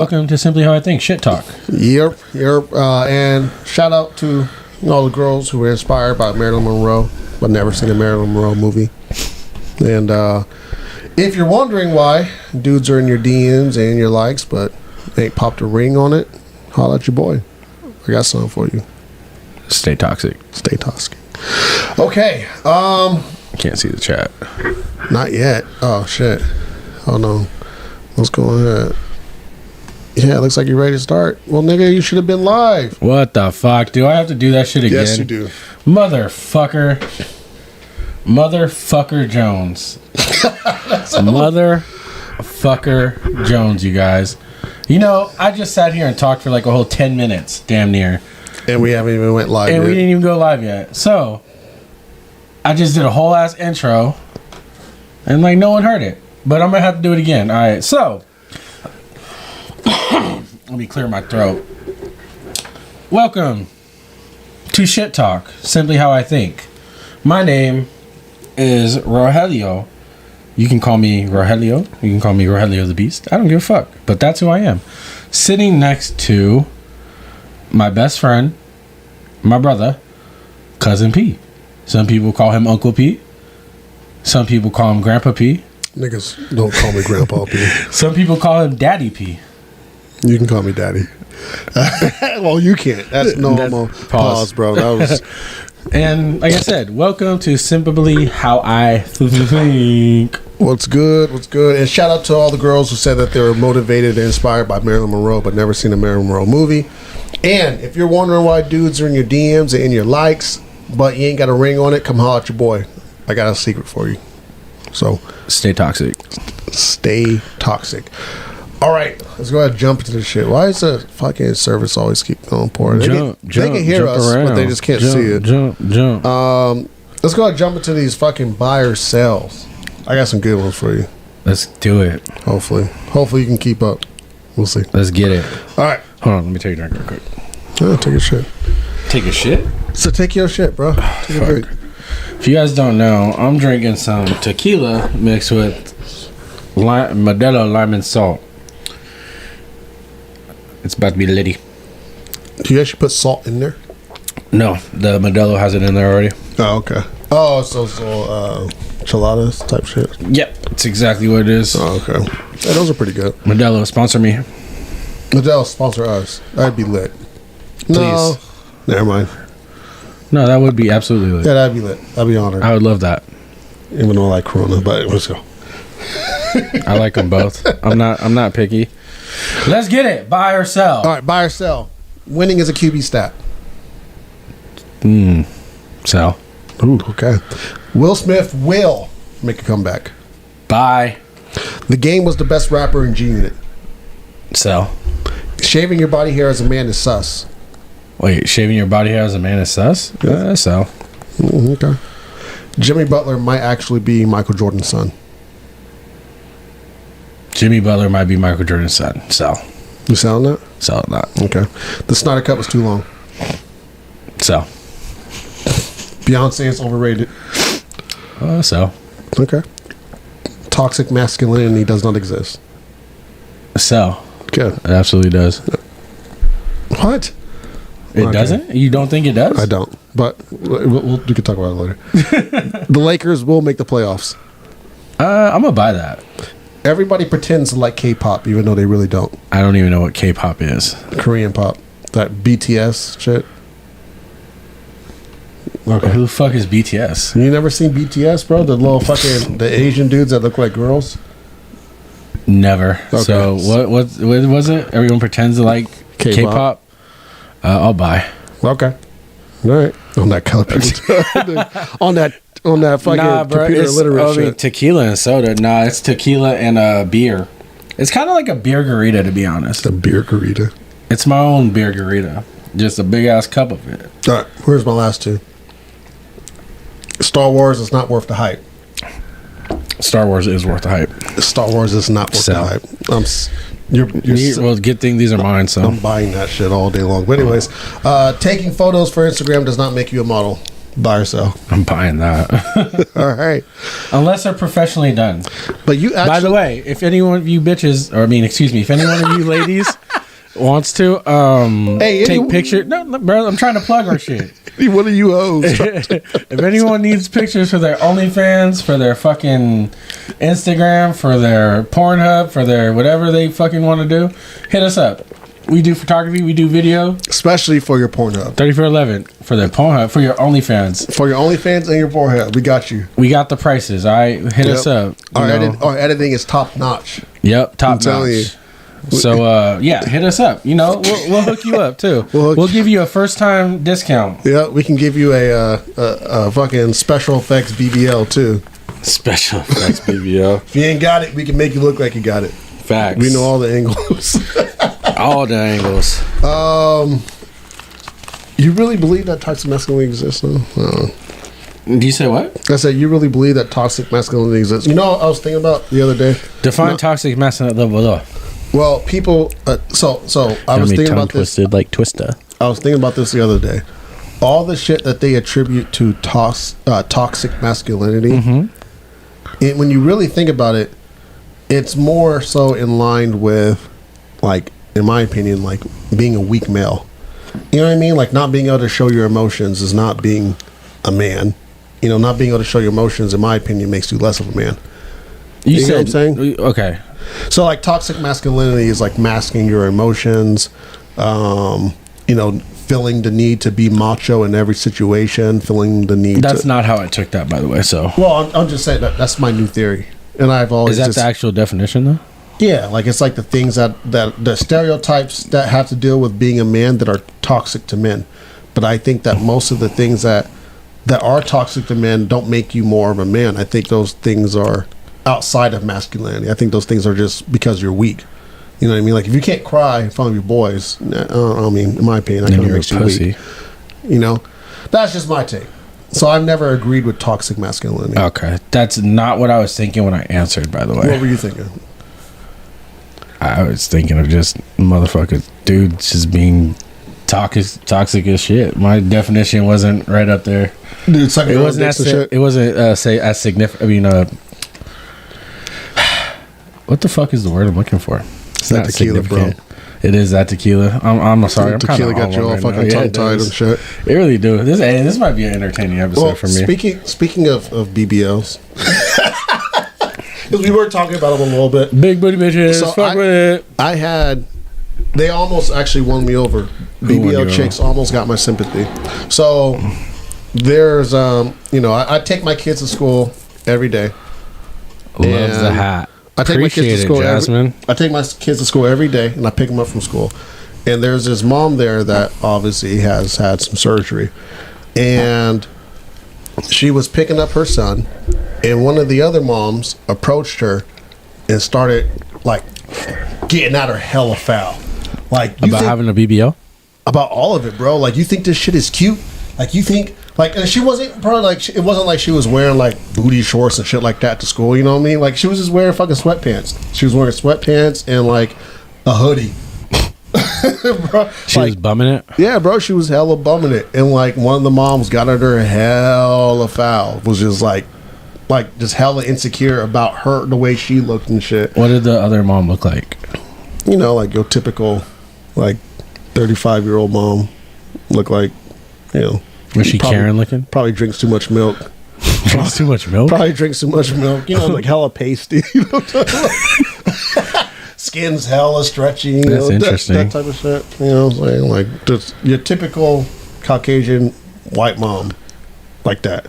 Welcome to Simply How I Think Shit Talk. Yep. And shout out to all the girls who were inspired by Marilyn Monroe, but never seen a Marilyn Monroe movie. And if you're wondering why dudes are in your DMs and your likes, but ain't popped a ring on it, holla at your boy. I got something for you. Stay toxic. Stay toxic. Okay. Can't see the chat. Not yet. Oh shit. Oh no. What's going on? Yeah, it looks like you're ready to start. Well, nigga, you should have been live. What the fuck? Do I have to do that shit again? Yes, you do. Motherfucker Jones. Motherfucker Jones, you guys. You know, I just sat here and talked for like a whole 10 minutes, damn near. And we haven't even went live And yet. we didn't even go live yet. So, I just did a whole ass intro. And like, no one heard it. But I'm going to have to do it again. All right, so. Let me clear my throat. Welcome to Shit Talk, Simply How I Think. My name is Rogelio. You can call me Rogelio. You can call me Rogelio the Beast. I don't give a fuck. But that's who I am. Sitting next to my best friend, my brother, Cousin P. Some people call him Uncle P. Some people call him Grandpa P. Niggas don't call me Grandpa P. Some people call him Daddy P. You can call me Daddy. Well, you can't. That's normal. Pause, bro. That was. And like I said, welcome to Simply How I Think. What's good? What's good? And shout out to all the girls who said that they were motivated and inspired by Marilyn Monroe, but never seen a Marilyn Monroe movie. And if you're wondering why dudes are in your DMs and in your likes, but you ain't got a ring on it, come holler at your boy. I got a secret for you. So Stay toxic. Stay toxic. All right, let's go ahead and jump into this shit. Why is the fucking service always keep going poor? They can hear us, but they just can't see it. Jump. Let's go ahead and jump into these fucking buy or sells. I got some good ones for you. Let's do it. Hopefully you can keep up. We'll see. Let's get it. All right. Hold on, let me take a drink real quick. Yeah, take your shit. Take a shit? So take your shit, bro. Take a drink. If you guys don't know, I'm drinking some tequila mixed with Modelo lime and salt. It's about to be litty. Do you actually put salt in there? No, the Modelo has it in there already. Oh, okay. Oh, so enchiladas type shit. Yep, it's exactly what it is. Oh, okay. Yeah, those are pretty good. Modelo, sponsor me. Modelo, sponsor us. That'd be lit. Please. No. Never mind. No, that would be absolutely lit. Yeah, that'd be lit. I'd be honored. I would love that. Even though I like Corona, but let's go. I like them both. I'm not picky. Let's get it. Buy or sell. All right, buy or sell. Winning is a QB stat. Sell. Ooh, okay. Will Smith will make a comeback. Buy. The Game was the best rapper in G Unit. Sell. Shaving your body hair as a man is sus. Wait, shaving your body hair as a man is sus? Sell. Okay. Jimmy Butler might actually be Michael Jordan's son. Jimmy Butler might be Michael Jordan's son. Sell. You selling that? Sell it not. Okay. The Snyder Cut was too long. Sell. Beyonce is overrated. Sell. Okay. Toxic masculinity does not exist. Sell. Okay. It absolutely does. What? It Okay. doesn't? You don't think it does? I don't. But we can talk about it later. The Lakers will make the playoffs. I'm gonna buy that. Everybody pretends to like K-pop, even though they really don't. I don't even know what K-pop is. Korean pop. That BTS shit. Okay. Who the fuck is BTS? You never seen BTS, bro? The little fucking the Asian dudes that look like girls. Never. Okay. So what was it? Everyone pretends to like K-pop. I'll buy. Okay. All right. On that color on that fucking computer illiterate shit. Tequila and soda. Nah, it's tequila and a beer. It's kind of like a beer garita, to be honest. The beer garita. It's my own beer garita. Just a big ass cup of it. All right. Here's my last two. Star Wars is not worth the hype. Star Wars is worth the hype. Star Wars is not worth the hype. Well, good thing these are mine, so I'm buying that shit all day long. But anyways, taking photos for Instagram does not make you a model. Buy or sell. I'm buying that. All right. Unless they're professionally done. But you actually... By the way, if any one of you bitches, or I mean, excuse me, if any one of you ladies wants to take pictures... No, bro, I'm trying to plug our shit. What are you hoes? If anyone needs pictures for their OnlyFans, for their fucking Instagram, for their Pornhub, for their whatever they fucking want to do, hit us up. We do photography, we do video. Especially for your Pornhub. 3411 for their Pornhub, for your OnlyFans. For your OnlyFans and your Pornhub. We got you. We got the prices, all right? Hit us up. Our editing is top notch. Yep, top notch. So, yeah, hit us up. You know, we'll hook you up, too. We'll give you a first-time discount. Yeah, we can give you a fucking special effects BBL, too. Special effects BBL. If you ain't got it, we can make you look like you got it. Facts. We know all the angles. All the angles. You really believe that toxic masculinity exists, though? Do you say what? I said, you really believe that toxic masculinity exists? You know what I was thinking about the other day? Define toxic masculinity. Well, people... So I was thinking about this... Twisted like Twista. I was thinking about this the other day. All the shit that they attribute to toxic masculinity, when you really think about it, it's more so in line with, like, in my opinion, like being a weak male. You know what I mean? Like not being able to show your emotions is not being a man. You know, not being able to show your emotions, in my opinion, makes you less of a man. You know what I'm saying? Okay. So like toxic masculinity is like masking your emotions, you know, feeling the need to be macho in every situation, feeling the need That's not how I took that, by the way, so. Well, I'm just saying that's my new theory. And I've always Is that the actual definition, though? Yeah, like it's like the things that the stereotypes that have to deal with being a man that are toxic to men. But I think that most of the things that are toxic to men don't make you more of a man. I think those things are outside of masculinity. I think those things are just because you're weak. You know what I mean? Like if you can't cry in front of your boys, I mean, in my opinion, that kind of makes you weak. You know, that's just my take. So I've never agreed with toxic masculinity. Okay, that's not what I was thinking when I answered. By the way, what were you thinking? I was thinking of just motherfuckers, dudes just being toxic as shit. My definition wasn't right up there. Dude, it wasn't as significant. I mean, what the fuck is the word I'm looking for? It's not tequila, bro. It is that tequila. I'm sorry. Tequila got you all fucking tongue tied and shit. It really do. This might be an entertaining episode for me. Speaking of BBLs, because we were talking about them a little bit. Big booty bitches. So fuck with it. They almost actually won me over. BBL chicks almost got my sympathy. So there's you know, I take my kids to school every day. Loves the hat. I take my kids to school. Jasmine. I take my kids to school every day, and I pick them up from school. And there's this mom there that obviously has had some surgery, and she was picking up her son, and one of the other moms approached her and started like getting at her hella foul, like about having a BBL. About all of it, bro. Like you think this shit is cute? Like you think? Like, and she wasn't probably like it wasn't like she was wearing like booty shorts and shit like that to school. You know what I mean? Like she was just wearing fucking sweatpants. She was wearing sweatpants and like a hoodie. Bro, she was bumming it. Yeah, bro, she was hella bumming it. And like one of the moms got at her hella foul. Was just like just hella insecure about her, the way she looked and shit. What did the other mom look like? You know, like your typical like 35-year-old mom look like, you know. Was she Karen looking? Probably drinks too much milk. Drinks too much milk? Probably drinks too much milk. You know, like hella pasty. You know what I'm talking about? Skin's hella stretchy. You That's know, interesting. That type of shit. You know what I'm saying? Like just your typical Caucasian white mom. Like that.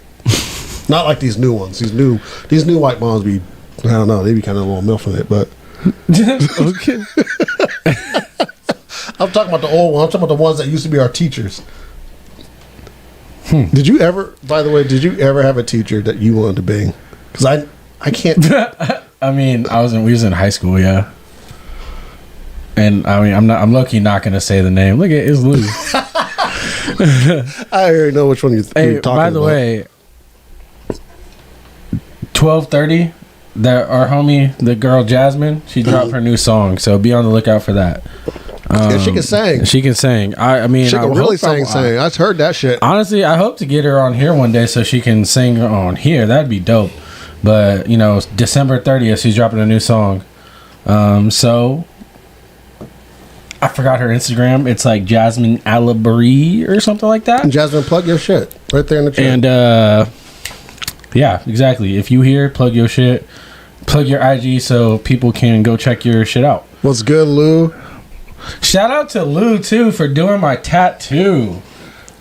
Not like these new ones. These new white moms be, I don't know, they be kind of a little milfing it, but. Okay. I'm talking about the old ones. I'm talking about the ones that used to be our teachers. Did you ever have a teacher that you wanted to bang? Because I can't. I mean, we was in high school, yeah. And I mean, I'm low-key not gonna say the name. Look at it's Lou. I already know which one you're talking about. By the way, 12:30. Our homie, the girl Jasmine, she dropped her new song, so be on the lookout for that. Yeah, she can sing. She can sing. I mean, She I can really hope sing. I heard that shit. Honestly, I hope to get her on here one day so she can sing on here. That'd be dope. But you know, December 30th, she's dropping a new song. So I forgot her Instagram. It's like Jasmine Alabari or something like that. Jasmine, plug your shit right there in the chat. And yeah, exactly. If you hear, plug your shit, plug your IG so people can go check your shit out. What's good, Lou? Shout out to Lou too for doing my tattoo.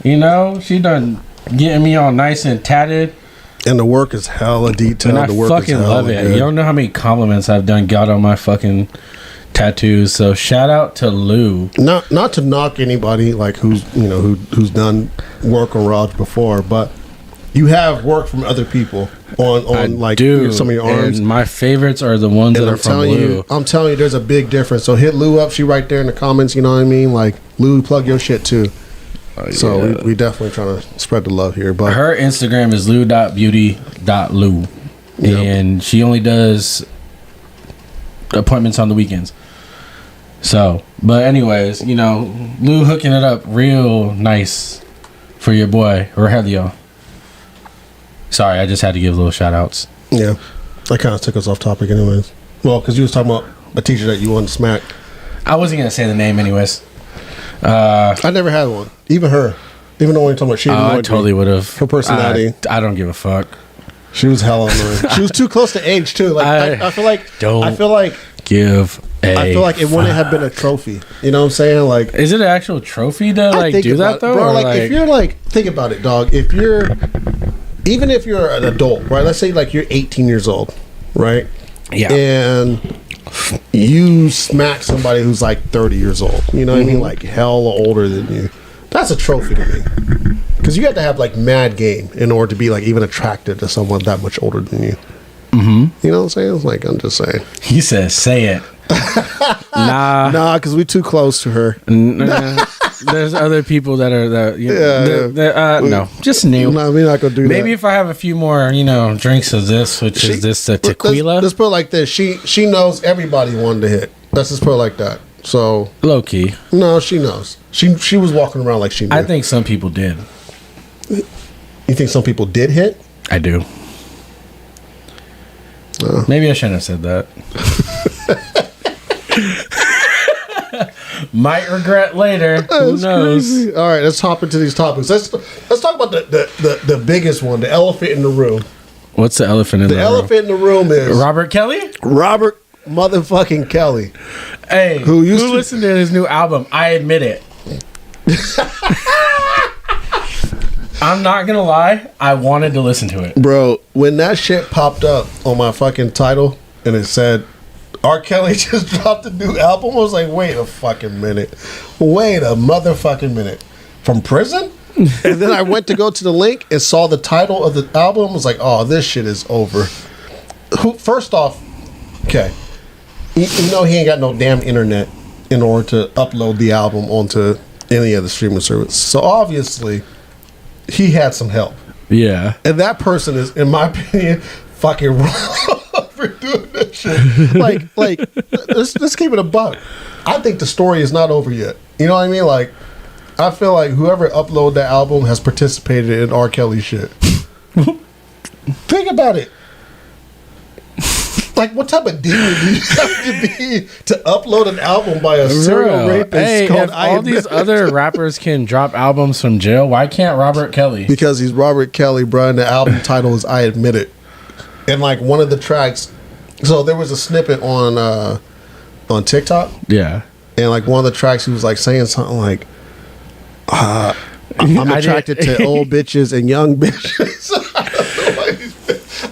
You know, she done getting me all nice and tatted. And the work is hella detailed. And I the work fucking is hella love it. good. You don't know how many compliments I've got on my fucking tattoos. So shout out to Lou. Not to knock anybody like who's done work on Raj before, but you have work from other people on like some of your arms. And my favorites are the ones And that are from Lou. I'm telling you, there's a big difference. So hit Lou up. She right there in the comments. You know what I mean? Like Lou, plug your shit too. So Yeah. we definitely trying to spread the love here. But Her Instagram is lou.beauty.lou. Yep. And she only does appointments on the weekends. So, but anyways, you know, Lou hooking it up real nice for your boy, Rogelio. Sorry, I just had to give little shout outs. yeah, that kind of took us off topic, anyways. Well, because you was talking about a teacher that you wanted to smack. I wasn't going to say the name anyways. I never had one. Even her. Even though when you're talking about she I annoyed totally me. would have. Her personality. I don't give a fuck. She was hella annoying. She was too close to age too. Like I feel like don't I feel like it wouldn't have been a trophy. You know what I'm saying? Like, is it an actual trophy to I like think do about that it, though? bro. Or, Like, if you're like, think about it, dog. If you're, even if you're an adult, right? Let's say like you're 18 years old, right? yeah, And you smack somebody who's like 30 years old. You know what I mean? Like hella older than you. That's a trophy to me. Because you have to have like mad game in order to be like even attracted to someone that much older than you. Mm-hmm. You know what I'm saying? It's like, I'm just saying. he says, "Say it." Nah, Because we're too close to her. nah. There's other people that are that. You know, Yeah. no, just new. No, we're not gonna do that. Maybe if I have a few more, drinks of this, which is this tequila, Let's put it like this. She knows everybody wanted to hit. Let's just put it like that. So low key. no, she knows. She was walking around like she knew. I think some people did. You think some people did hit? I do. Maybe I shouldn't have said that. Might regret later. Who That's knows? crazy. All right, let's hop into these topics. Let's talk about the biggest one, the elephant in the room. What's the elephant in the The room? elephant in the room is Robert Kelly? Robert motherfucking Kelly. Hey, Who used to- listened to his new album? I admit it. I'm not gonna lie. I wanted to listen to it. Bro, when that shit popped up on my fucking title and it said R. Kelly just dropped a new album, I was like, wait a fucking minute. Wait a motherfucking minute. From prison? And then I went to go to the link and saw the title of the album. I was like, oh, this shit is over. First off, okay. You know he ain't got no damn internet in order to upload the album onto any of the streaming service. So obviously, he had some help. Yeah. And that person is, in my opinion, fucking wrong for doing that shit. Like, let's keep it a buck. I think the story is not over yet. You know what I mean? Like, I feel like whoever uploaded that album has participated in R. Kelly shit. Think about it. Like, what type of demon do you have to be to upload an album by a serial rapist Hey, called if all these other rappers can drop albums from jail, why can't Robert Kelly? Because he's Robert Kelly, bro, and the album title is I Admit It. And like one of the tracks, so there was a snippet on TikTok, Yeah. and like one of the tracks he was like saying something like, I'm attracted to old bitches and young bitches.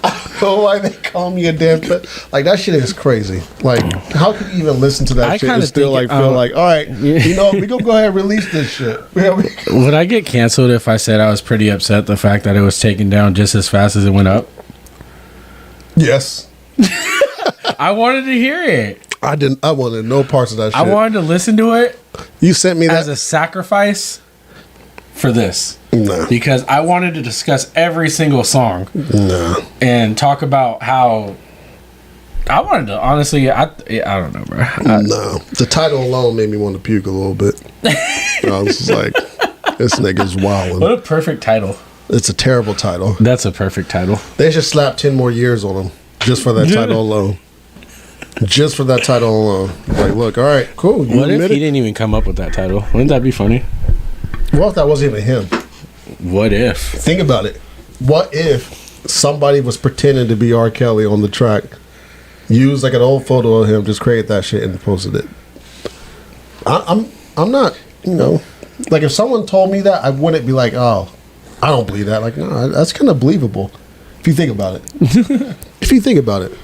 I don't know why they call me a damn like that shit is crazy. Like, how could you even listen to that I shit and kinda still think, like feel like, all right, you know, we gonna go ahead and release this shit. Would I get canceled if I said I was pretty upset the fact that it was taken down just as fast as it went up? Yes, I wanted to hear it. I didn't. I wanted no parts of that shit. I wanted to listen to it You sent me that. as a sacrifice for this. Nah, Because I wanted to discuss every single song nah. and talk about how I wanted to honestly. I don't know, bro. No, the title alone made me want to puke a little bit. I was just like, this nigga's wilding. What a perfect title. It's a terrible title. That's a perfect title. They should slap 10 more years on him just for that title alone. Just for that title alone. Like, look, all right, cool. You What if admit he it? didn't even come up with that title? Wouldn't that be funny? What if that wasn't even him? What if? Think about it. What if somebody was pretending to be R. Kelly on the track, used like an old photo of him, just created that shit and posted it? I'm not, you know, like if someone told me that, I wouldn't be like, oh, I don't believe that. Like, no, that's kind of believable if you think about it. If you think about it.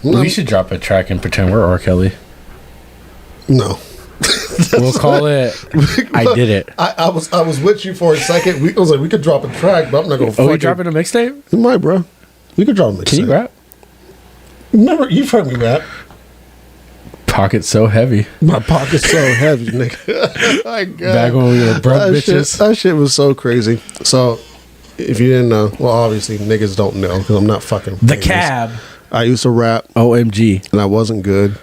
We should drop a track and pretend we're R. Kelly. No. We'll call it I Did It. I was with you for a second. I was like, we could drop a track, but I'm not gonna. Are we dropping a mixtape? You might, bro. We could drop a mixtape. Can you rap? Remember, you've heard me rap. Pocket's so heavy. My pocket's so heavy, nigga. My God. Back when we were broke bitches. That shit was so crazy. So, if you didn't know, well, obviously niggas don't know because I'm not fucking. The famous. Cab. I used to rap, OMG. and I wasn't good.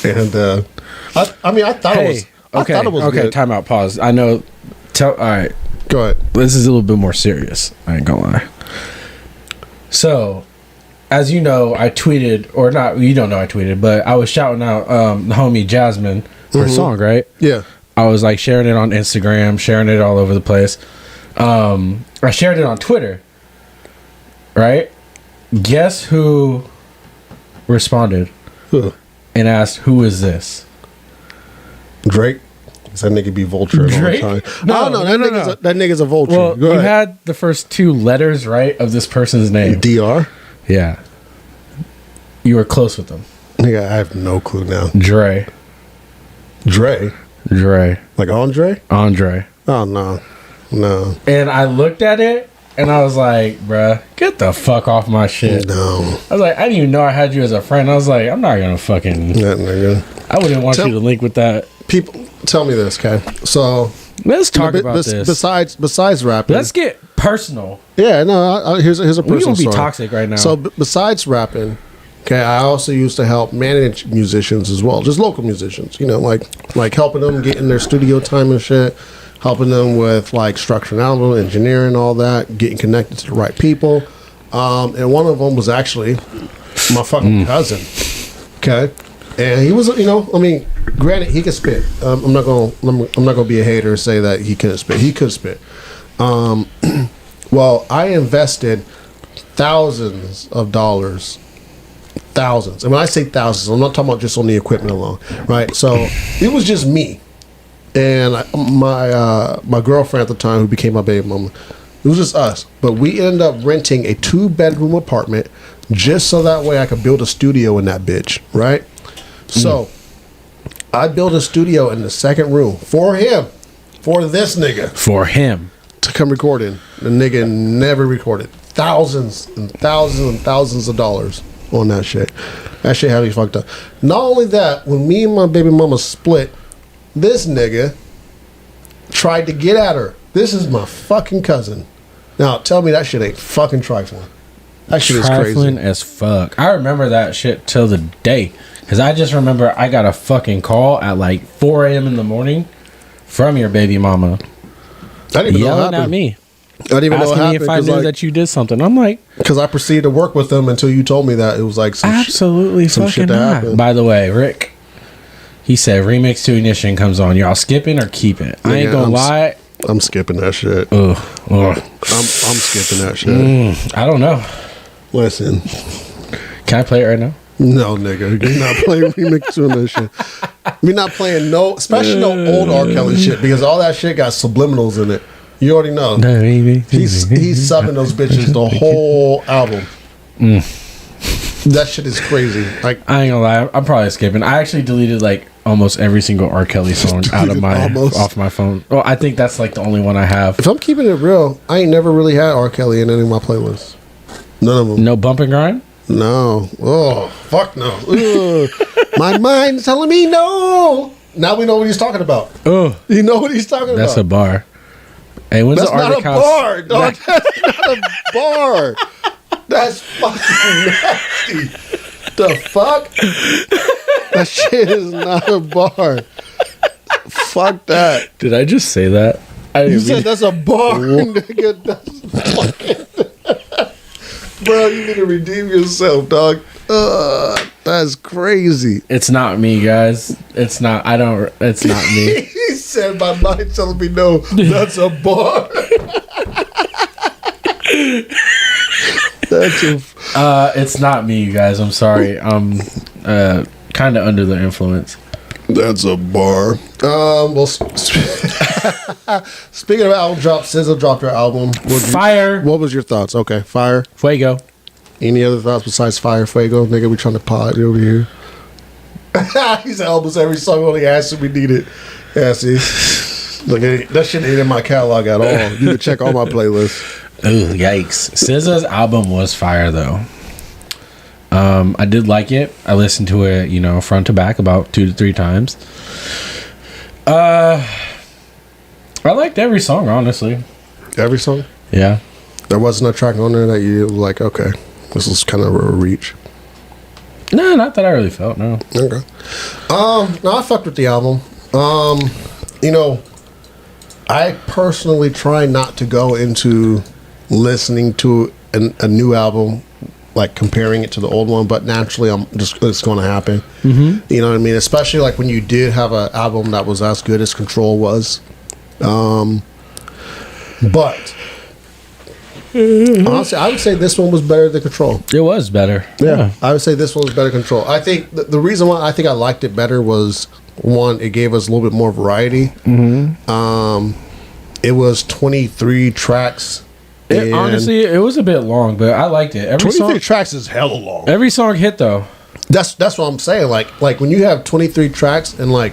And I thought it was. I thought it was okay. good. Time out. Pause. I know. All right. Go ahead. This is a little bit more serious. I ain't gonna lie. So, as you know, I tweeted, or not, you don't know I tweeted, but I was shouting out the homie Jasmine, her song, right? Yeah. I was like sharing it on Instagram, sharing it all over the place. I shared it on Twitter, right? Guess who responded Huh. and asked, "Who is this?" Drake. Does that nigga be vulture all the Drake? time? No, I don't know. no. That nigga's a vulture. Well, Go you ahead. had the first two letters, right, of this person's name. DR. Yeah. You were close with them. Nigga, I have no clue now. Dre. Dre. Like Andre? Andre. Oh, no. No. And I looked at it and I was like, bruh, get the fuck off my shit. No. I was like, I didn't even know I had you as a friend. I was like, I'm not gonna fucking. That nigga. I wouldn't want you to link with that. People, tell me this, okay? So, Let's talk about this. Besides rapping. Let's get personal. Yeah, no, here's a We personal gonna be story. toxic right now. So, besides rapping, okay, I also used to help manage musicians as well, just local musicians, you know, like helping them get in their studio time and shit, helping them with like structuring album, engineering, all that, getting connected to the right people. And one of them was actually my fucking cousin. Okay, and he was, you know, I mean, granted, he could spit. I'm not gonna be a hater and say that he couldn't spit. He could spit. Well, I invested thousands of dollars. Thousands. And when I say thousands, I'm not talking about just on the equipment alone, right? So it was just me and my girlfriend at the time, who became my baby mama. It was just us, but we ended up renting a 2-bedroom apartment just so that way I could build a studio in that bitch, right? So I built a studio in the second room for him, for this nigga, For him. to come record in. The nigga never recorded. Thousands and thousands and thousands of dollars on that shit. That shit had me fucked up. Not only that, when me and my baby mama split, this nigga tried to get at her. This is my fucking cousin. Now tell me that shit ain't fucking trifling. That shit is Trifling crazy. as fuck. I remember that shit till the day. Because I just remember I got a fucking call at like 4 a.m. in the morning from your baby mama. I didn't even know what Yelling at happened. me. I didn't even know what Asking me happened if I knew that you did something. I'm like, because I proceeded to work with them until you told me that it was like some shit. absolutely some fucking shit that not. happened. By the way, Rick, he said remix to Ignition comes on. Y'all skipping or keep it? I ain't Yeah, gonna lie. I'm skipping that shit. Ugh. I'm skipping that shit. I don't know. Listen. Can I play it right now? No, nigga, you're not playing remix on that shit. We're not playing especially no old R. Kelly shit, because all that shit got subliminals in it. You already know. He's subbing those bitches the whole album. That shit is crazy. Like, I ain't gonna lie. I'm probably skipping. I actually deleted like almost every single R. Kelly song out of off my phone. Well, I think that's like the only one I have. if I'm keeping it real, I ain't never really had R. Kelly in any of my playlists. None of them. No bump and grind. No. Oh, fuck no. Ugh. My mind's telling me no. Now we know what he's talking about. Oh, You know what he's talking that's a about. bar. Hey, when's That's the not Arctic a House? bar, dog. That's not a bar. That's fucking nasty. The fuck? That shit is not a bar. Fuck that. Did I just say that? You said that's a bar, nigga. That's fucking... Bro, you need to redeem yourself, dog. That's crazy. It's not me, guys. It's not. It's not me. He said my mind telling me no. That's a bar. That's a... It's not me, you guys. I'm sorry. I'm kind of under the influence. That's a bar. Well, speaking of album drops, SZA dropped her album. Fire. What was your thoughts? Okay, Fire. Fuego. Any other thoughts besides Fire, Fuego? Nigga, we trying to pod over here. He said almost every song only asked if we need it. Yeah, see? Look, that shit ain't in my catalog at all. You can check all my playlists. Ooh, yikes. SZA's album was fire, though. I did like it. I listened to it, front to back about 2 to 3 times. I liked every song, honestly. Every song? Yeah. There wasn't a track on there that you were like, okay, this is kind of a reach. No, not that I really felt, no. Okay. No, I fucked with the album. I personally try not to go into listening to a new album, like comparing it to the old one, but naturally it's going to happen. Mm-hmm. You know what I mean? Especially like when you did have an album that was as good as Control was. But honestly, I would say this one was better than Control. It was better. Yeah. I would say this one was better than Control. I think the reason why I think I liked it better was, one, it gave us a little bit more variety. Mm-hmm. It was 23 tracks. Honestly, it was a bit long, but I liked it. 23 tracks is hella long. Every song hit, though. That's what I'm saying. Like when you have 23 tracks and like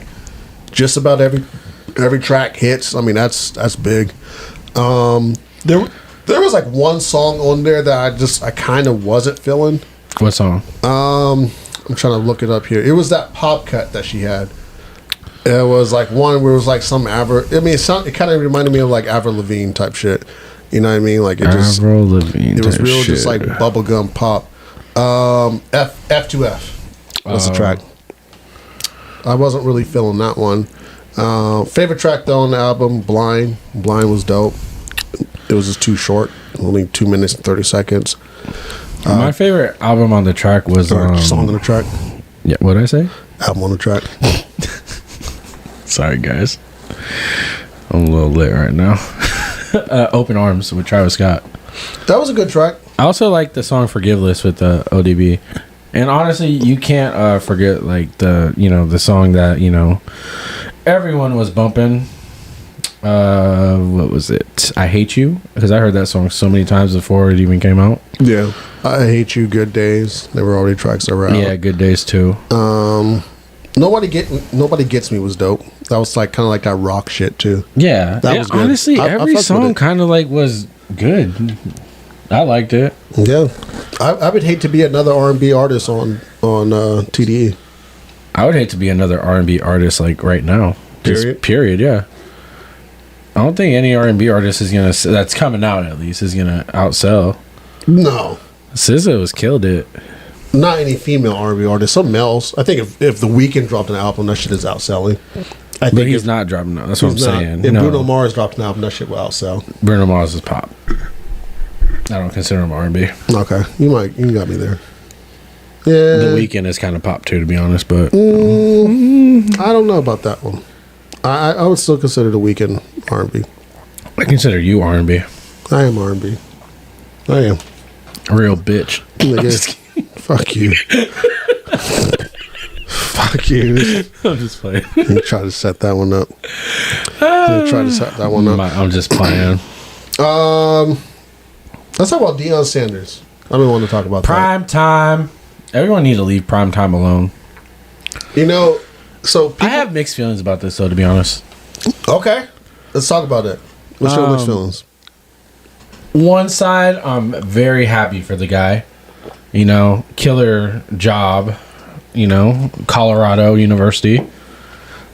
just about every track hits. I mean, that's big. There was like one song on there that I kind of wasn't feeling. What song? I'm trying to look it up here. It was that pop cut that she had. It was like one where it was like some it kind of reminded me of like Avril Lavigne type shit. You know what I mean? Like it just Avril Lavigne. It was real shit. Just like bubblegum pop. F2F was the track. I wasn't really feeling that one. Favorite track though on the album, Blind. Blind was dope. It was just too short, only 2 minutes and 30 seconds. My favorite album on the track was song on the track. Yeah, what'd I say? Album on the track. Sorry, guys. I'm a little lit right now. Open Arms with Travis Scott. That was a good track. I also like the song Forgiveless with ODB. And honestly, you can't forget like the song that, everyone was bumping. What was it? I Hate You, because I heard that song so many times before it even came out. Yeah. I Hate You, Good Days. They were already tracks that were out. Yeah, Good Days too. Nobody Gets Me was dope. That was like kind of like that rock shit too. Yeah, that was good. Honestly, every song kind of like was good. I liked it. Yeah, I would hate to be another R&B artist on TDE. I would hate to be another R&B artist like right now. Period. Yeah. I don't think any R&B artist that's coming out at least is gonna outsell. No, SZA was killed it. Not any female R&B artists. Some males. I think if The Weeknd dropped an album, that shit is outselling. But he's not dropping. That's what I'm saying. If Bruno Mars dropped an album, that shit will outsell. Bruno Mars is pop. I don't consider him R&B. Okay, you got me there. Yeah, The Weeknd is kind of pop too, to be honest. But I don't know about that one. I would still consider The Weeknd R&B. I consider you R&B. I am R&B. I am a real bitch. Fuck you. Fuck you. I'm just playing. You try to set that one up. I'm just playing. Let's talk about Deion Sanders. I don't want to talk about Prime time. Everyone needs to leave Prime Time alone. So I have mixed feelings about this, though, to be honest. Okay. Let's talk about it. What's your mixed feelings? One side, I'm very happy for the guy. Killer job. Colorado University.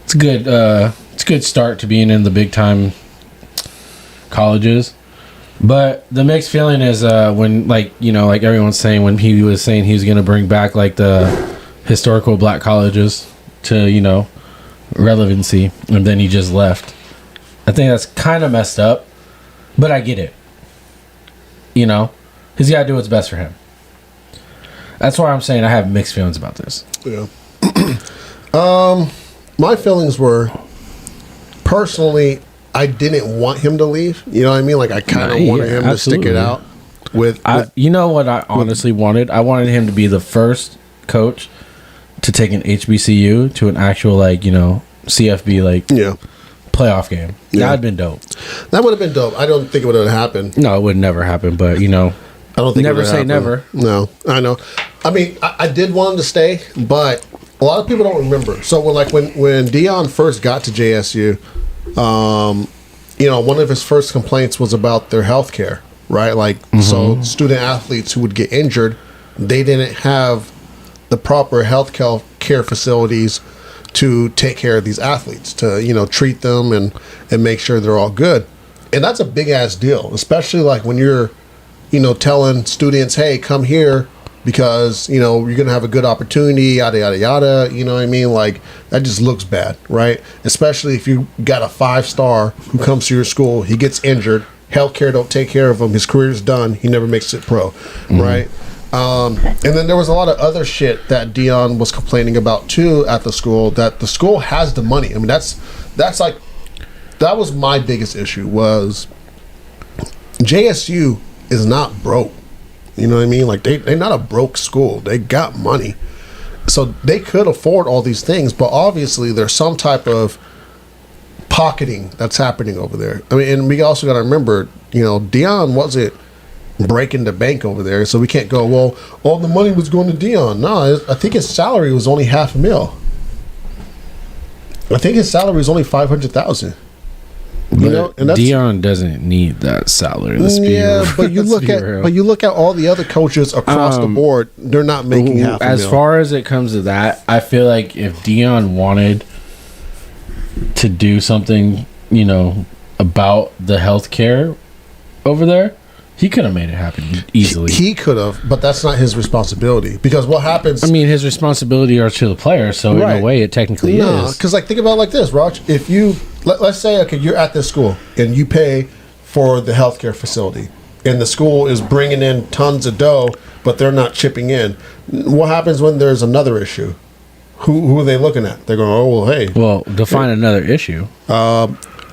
It's a good start to being in the big time colleges. But the mixed feeling is when, like, you know, like everyone's saying, when he was saying he was going to bring back, like, the historical black colleges to, you know, relevancy, and then he just left. I think that's kind of messed up, but I get it. You know, he's got to do what's best for him. That's why I'm saying I have mixed feelings about this. Yeah. My feelings were, personally, I didn't want him to leave. You know what I mean? Like, I kind of wanted him to stick it out with you know what I honestly wanted? I wanted him to be the first coach to take an HBCU to an actual, like, you know, CFB, like, playoff game. Yeah. That'd been dope. That would have been dope. I don't think it would have happened. No, it would never happen, but, you know, I don't think never it would say happen. never. No, I know. I mean, I did want him to stay, but a lot of people don't remember. So when Dion first got to JSU, you know, one of his first complaints was about their health care, right? Like, so student athletes who would get injured, they didn't have the proper health care facilities to take care of these athletes, to, you know, treat them and make sure they're all good. And that's a big ass deal, especially like when you're, you know, telling students, hey, come here because, you know, you're going to have a good opportunity, yada, yada, yada. You know what I mean? Like, that just looks bad, right? Especially if you got a 5-star who comes to your school, he gets injured, healthcare don't take care of him, his career's done, he never makes it pro, right? And then there was a lot of other shit that Dion was complaining about too at the school, that the school has the money. I mean, that's like, that was my biggest issue, was JSU is not broke. You know what I mean? Like, they're not a broke school. They got money. So they could afford all these things, but obviously there's some type of pocketing that's happening over there. I mean, and we also got to remember, you know, Dion wasn't breaking the bank over there, so we can't go, well, all the money was going to Dion. No, I think his salary was only $500,000. I think his salary was only $500,000. You know, and that's, Dion doesn't need that salary. Let's be real. but you look at all the other coaches across the board, they're not making half a as mil. far as it comes to that, I feel like if Dion wanted to do something, you know, about the healthcare over there, he could have made it happen easily. He could have, but that's not his responsibility, because what happens, I mean, his responsibility are to the player, so in a way it technically is. Because, like, think about it like this, Raj. If you let's say, okay, you're at this school and you pay for the healthcare facility, and the school is bringing in tons of dough, but they're not chipping in. What happens when there's another issue? Who are they looking at? They're going, oh, well, hey. Well, define another issue.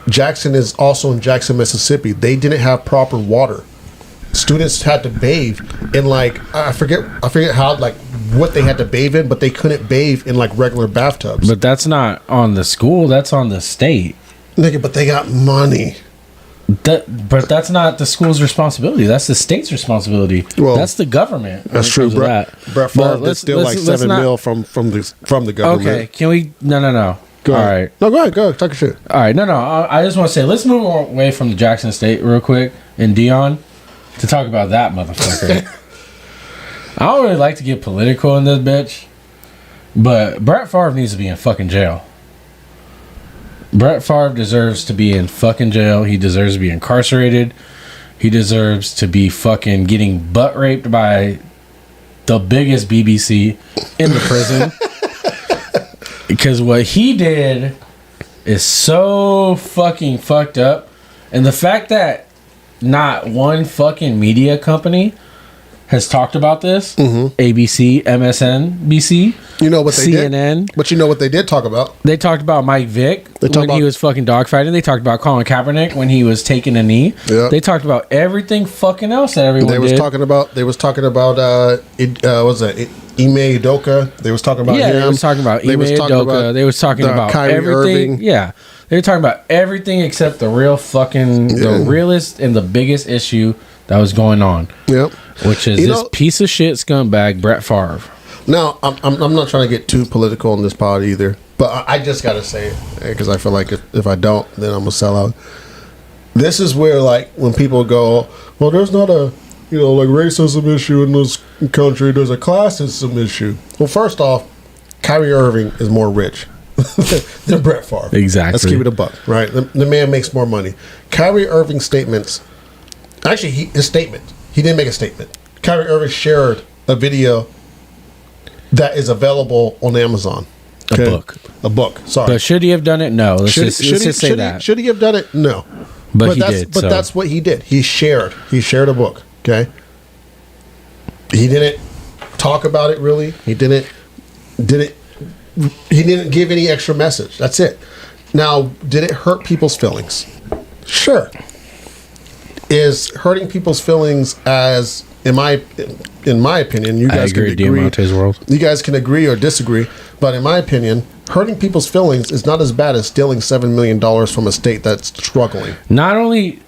Jackson is also in Jackson, Mississippi. They didn't have proper water. Students had to bathe in, like, I forget how, like, what they had to bathe in, but they couldn't bathe in, like, regular bathtubs. But that's not on the school, that's on the state. Nigga, but they got money. But that's not the school's responsibility. That's the state's responsibility. Well, that's the government. That's true. Brett Favre did steal like $7 million from the government. Okay, can we? No. Go All ahead. right. No, go ahead. Go ahead. Talk your shit. All right. No. I just want to say, let's move away from the Jackson State real quick and Dion to talk about that motherfucker. I don't really like to get political in this bitch, but Brett Favre needs to be in fucking jail. Brett Favre deserves to be in fucking jail. He deserves to be incarcerated. He deserves to be fucking getting butt raped by the biggest BBC in the prison. Because what he did is so fucking fucked up. And the fact that not one fucking media company has talked about this, ABC, MSNBC, you know what they CNN. Did? But you know what they did talk about? They talked about Mike Vick when he was fucking dogfighting. They talked about Colin Kaepernick when he was taking a knee. Yep. They talked about everything fucking else that everyone did. They was talking about was that Ime Udoka? They was talking about him. They was talking about Ime Udoka. They was talking about Kyrie everything. Irving. Yeah. They were talking about everything except the real fucking the realest and the biggest issue that was going on. Yep. Which is this piece of shit scumbag Brett Favre. Now, I'm not trying to get too political in this pod either, but I just gotta say it because I feel like if I don't, then I'm gonna sell out. This is where, like, when people go, well, there's not a like racism issue in this country. There's a classism issue. Well, first off, Kyrie Irving is more rich than Brett Favre. Exactly. Let's keep it a buck, right? The man makes more money. Kyrie Irving's statements. Actually, his statement. He didn't make a statement. Kyrie Irving shared a video that is available on Amazon. Okay? A book. Sorry. But should he have done it? No. Let's just say that. Should he have done it? No. But he did. But that's what he did. He shared a book. Okay. He didn't talk about it really. He didn't give any extra message. That's it. Now, did it hurt people's feelings? Sure. Is hurting people's feelings as in my opinion, you guys can agree. Diamante's world. You guys can agree or disagree, but in my opinion, hurting people's feelings is not as bad as stealing $7 million from a state that's struggling. Not only,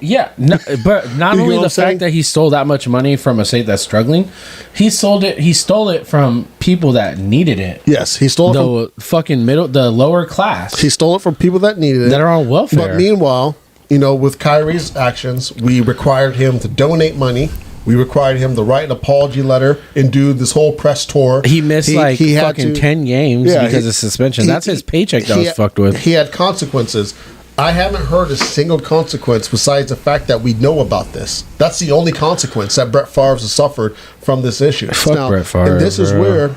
but not only the fact that he stole that much money from a state that's struggling, he stole it from people that needed it. Yes, he stole it from the lower class. He stole it from people that needed it that are on welfare. But meanwhile, with Kyrie's actions, we required him to donate money. We required him to write an apology letter and do this whole press tour. He missed he fucking 10 games because of suspension. That's his paycheck that was fucked with. He had consequences. I haven't heard a single consequence besides the fact that we know about this. That's the only consequence that Brett Favre has suffered from this issue. Fuck Brett Favre. And this is where,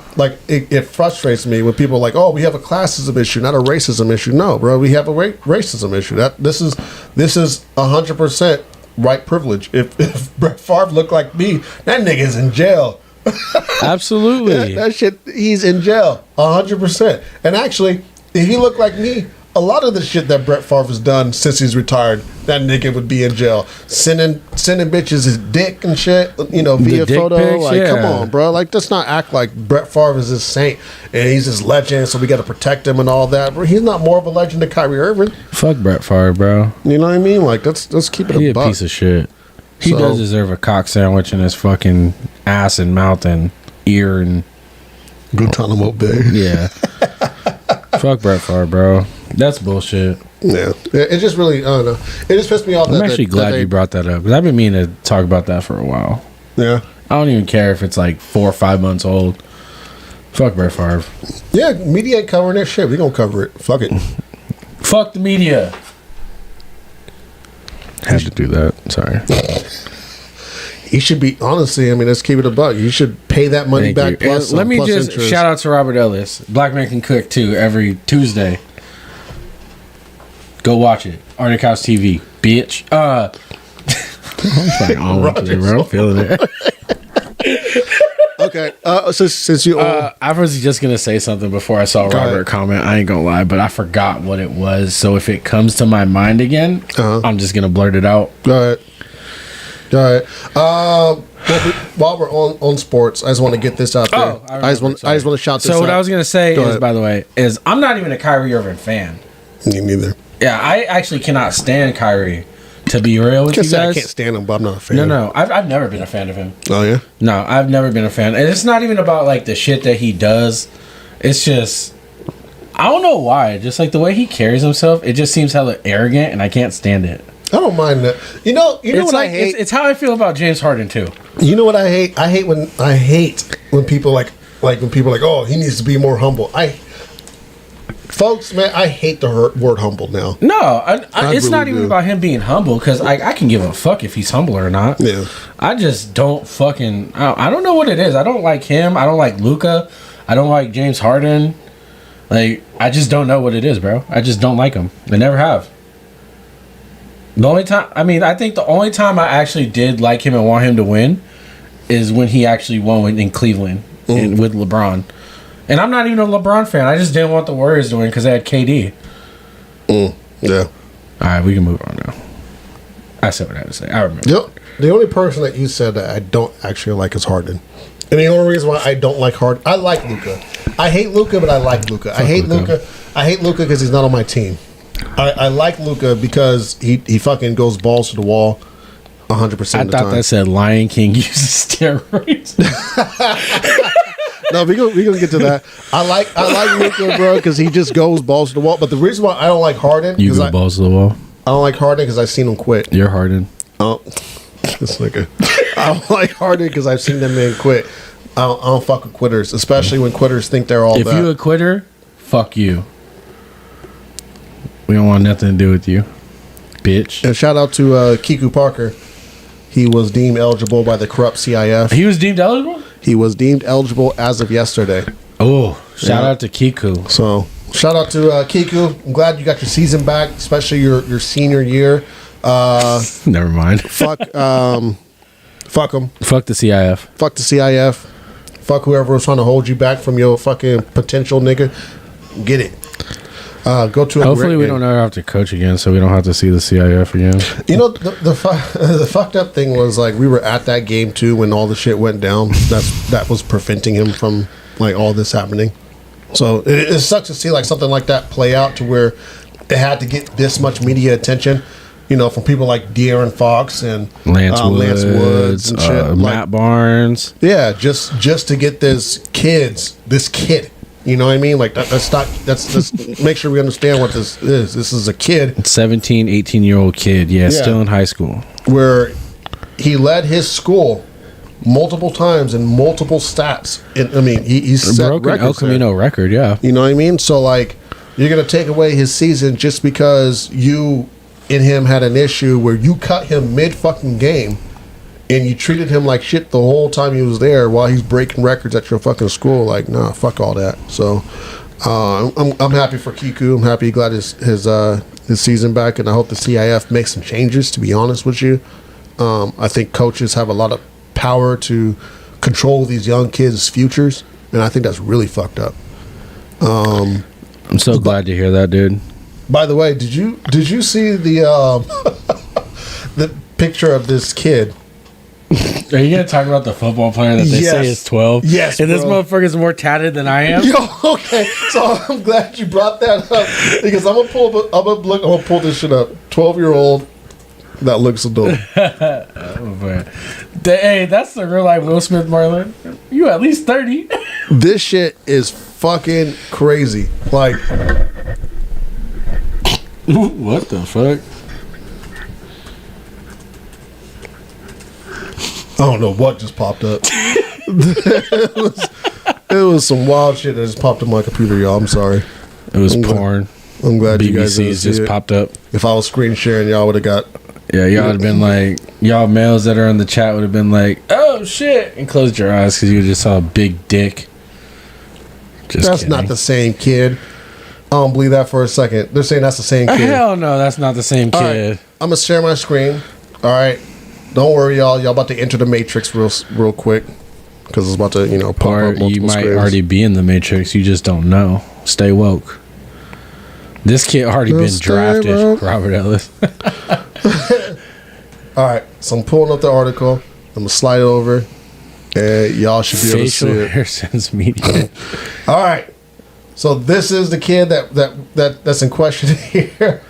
it frustrates me when people are like, "Oh, we have a classism issue, not a racism issue." No, bro, we have a racism issue. This is 100% white privilege. If Brett Favre looked like me, that nigga's in jail. Absolutely. that shit, he's in jail 100%. And actually, if he looked like me, a lot of the shit that Brett Favre has done since he's retired, that nigga would be in jail. Sending bitches his dick and shit, via photo. Pics, come on, bro. Let's not act like Brett Favre is this saint and he's this legend, so we got to protect him and all that. Bro, he's not more of a legend than Kyrie Irving. Fuck Brett Favre, bro. You know what I mean? Let's keep it a buck. Piece of shit. He does deserve a cock sandwich in his fucking ass and mouth and ear and Guantanamo Bay. Yeah. Fuck Brett Favre, bro. That's bullshit. Yeah. It just really, I don't know. It just pissed me off. I'm actually glad you brought that up because I've been meaning to talk about that for a while. Yeah. I don't even care if it's 4 or 5 months old. Fuck Brett Favre. Yeah, media ain't covering that shit. We gonna cover it. Fuck it. Fuck the media. Had to do that. Sorry. He should be, honestly, let's keep it a buck. You should pay that money back plus let me just interest. shout out to Robert Ellis. Black Man Can Cook too every Tuesday. Go watch it. Arctic House TV, bitch. I'm feeling it. Okay. Since you I was just gonna say something before I saw Robert comment. I ain't gonna lie, but I forgot what it was. So if it comes to my mind again, I'm just gonna blurt it out. Go ahead. While we're on sports, I just want to get this out there. I just want to shout this out. So what I was gonna say is, by the way, is I'm not even a Kyrie Irving fan. Me neither. Yeah, I actually cannot stand Kyrie. To be real with you guys, I can't stand him, but I'm not a fan. No, I've never been a fan of him. Oh yeah. No, I've never been a fan, and it's not even about the shit that he does. It's just I don't know why. Just the way he carries himself, it just seems hella arrogant, and I can't stand it. I don't mind that. You know what I hate? It's how I feel about James Harden too. You know what I hate? I hate when people like when people are like, oh, he needs to be more humble. Folks, man, I hate the word humble now. No, it's really not even about him being humble because I can give a fuck if he's humble or not. Yeah. I just don't fucking. I don't know what it is. I don't like him. I don't like Luka. I don't like James Harden. I just don't know what it is, bro. I just don't like him. I never have. The only time, I think the only time I actually did like him and want him to win is when he actually won in Cleveland with LeBron. And I'm not even a LeBron fan. I just didn't want the Warriors to win because they had KD. Yeah. All right, we can move on now. I said what I had to say. I remember. Yep. The only person that you said that I don't actually like is Harden. And the only reason why I don't like Harden, I like Luka. I hate Luka, but I like Luka. I hate Luka. I hate Luka because he's not on my team. I like Luka because he fucking goes balls to the wall 100% of the time. I thought that said Lion King uses steroids. No, we gonna get to that. I like Luka, bro, because he just goes balls to the wall. But the reason why I don't like Harden, you go balls to the wall. I don't like Harden because I've seen him quit. You're Harden. Oh, this nigga. I don't like Harden because I've seen that man quit. I don't fuck with quitters, especially when quitters think they're all. If you a quitter, fuck you. We don't want nothing to do with you, bitch. And shout out to Kiku Parker. He was deemed eligible by the corrupt CIF. He was deemed eligible? He was deemed eligible as of yesterday. Oh, shout out to Kiku. So, shout out to Kiku. I'm glad you got your season back, especially your senior year. Never mind. Fuck them. Fuck the CIF. Fuck the CIF. Fuck whoever was trying to hold you back from your fucking potential, nigga. Get it. Go to a Hopefully great we game. don't ever have to coach again, so we don't have to see the CIF again. You know, the fucked up thing was, like, we were at that game too when all the shit went down. That was preventing him from, like, all this happening. So it sucks to see, like, something like that play out to where it had to get this much media attention. You know, from people like De'Aaron Fox and Lance Woods and shit. Matt Barnes. Yeah, just to get this kid. You know what I mean? Like, let's make sure we understand what this is. This is a kid. 17, 18-year-old kid. Yeah, still in high school. Where he led his school multiple times in multiple stats. He's set broken El records there. Camino record, yeah. You know what I mean? So, like, you're going to take away his season just because you and him had an issue where you cut him mid-fucking game and you treated him like shit the whole time he was there while he's breaking records at your fucking school. Like, nah, fuck all that. So, I'm happy for Kiku. I'm happy he got his season back, and I hope the CIF makes some changes, to be honest with you. I think coaches have a lot of power to control these young kids' futures, and I think that's really fucked up. I'm so glad to hear that, dude. By the way, did you see the the picture of this kid? Are you gonna talk about the football player that they say is 12? Yes, and this bro. motherfucker's more tatted than I am. Yo, okay. So I'm glad you brought that up because I'm gonna pull this shit up. 12-year-old that looks adult. Oh, man. Hey, that's the real life Will Smith, Marlon. You at least 30. This shit is fucking crazy. Like, What the fuck? I don't know what just popped up. it was some wild shit that just popped in my computer, y'all. I'm sorry. It was porn. I'm glad you guys didn't BBC's see just it. popped up. If I was screen sharing, y'all would have got. Yeah, y'all would have been like, y'all males that are in the chat would have been like, oh shit, and closed your eyes because you just saw a big dick. Just That's kidding. not the same kid. I don't believe that for a second. They're saying that's the same kid. Hell no, that's not the same All kid. right, I'm gonna share my screen. All right, don't worry, y'all. Y'all about to enter the matrix real quick because it's about to pop Or up multiple you might screens. already be in the Matrix. You just don't know. Stay woke. This kid already been Stay drafted, woke. Robert Ellis. All right, so I'm pulling up the article. I'm gonna slide it over, and y'all should be able to see Facial it. hair sense media. All right, so this is the kid that's in question here.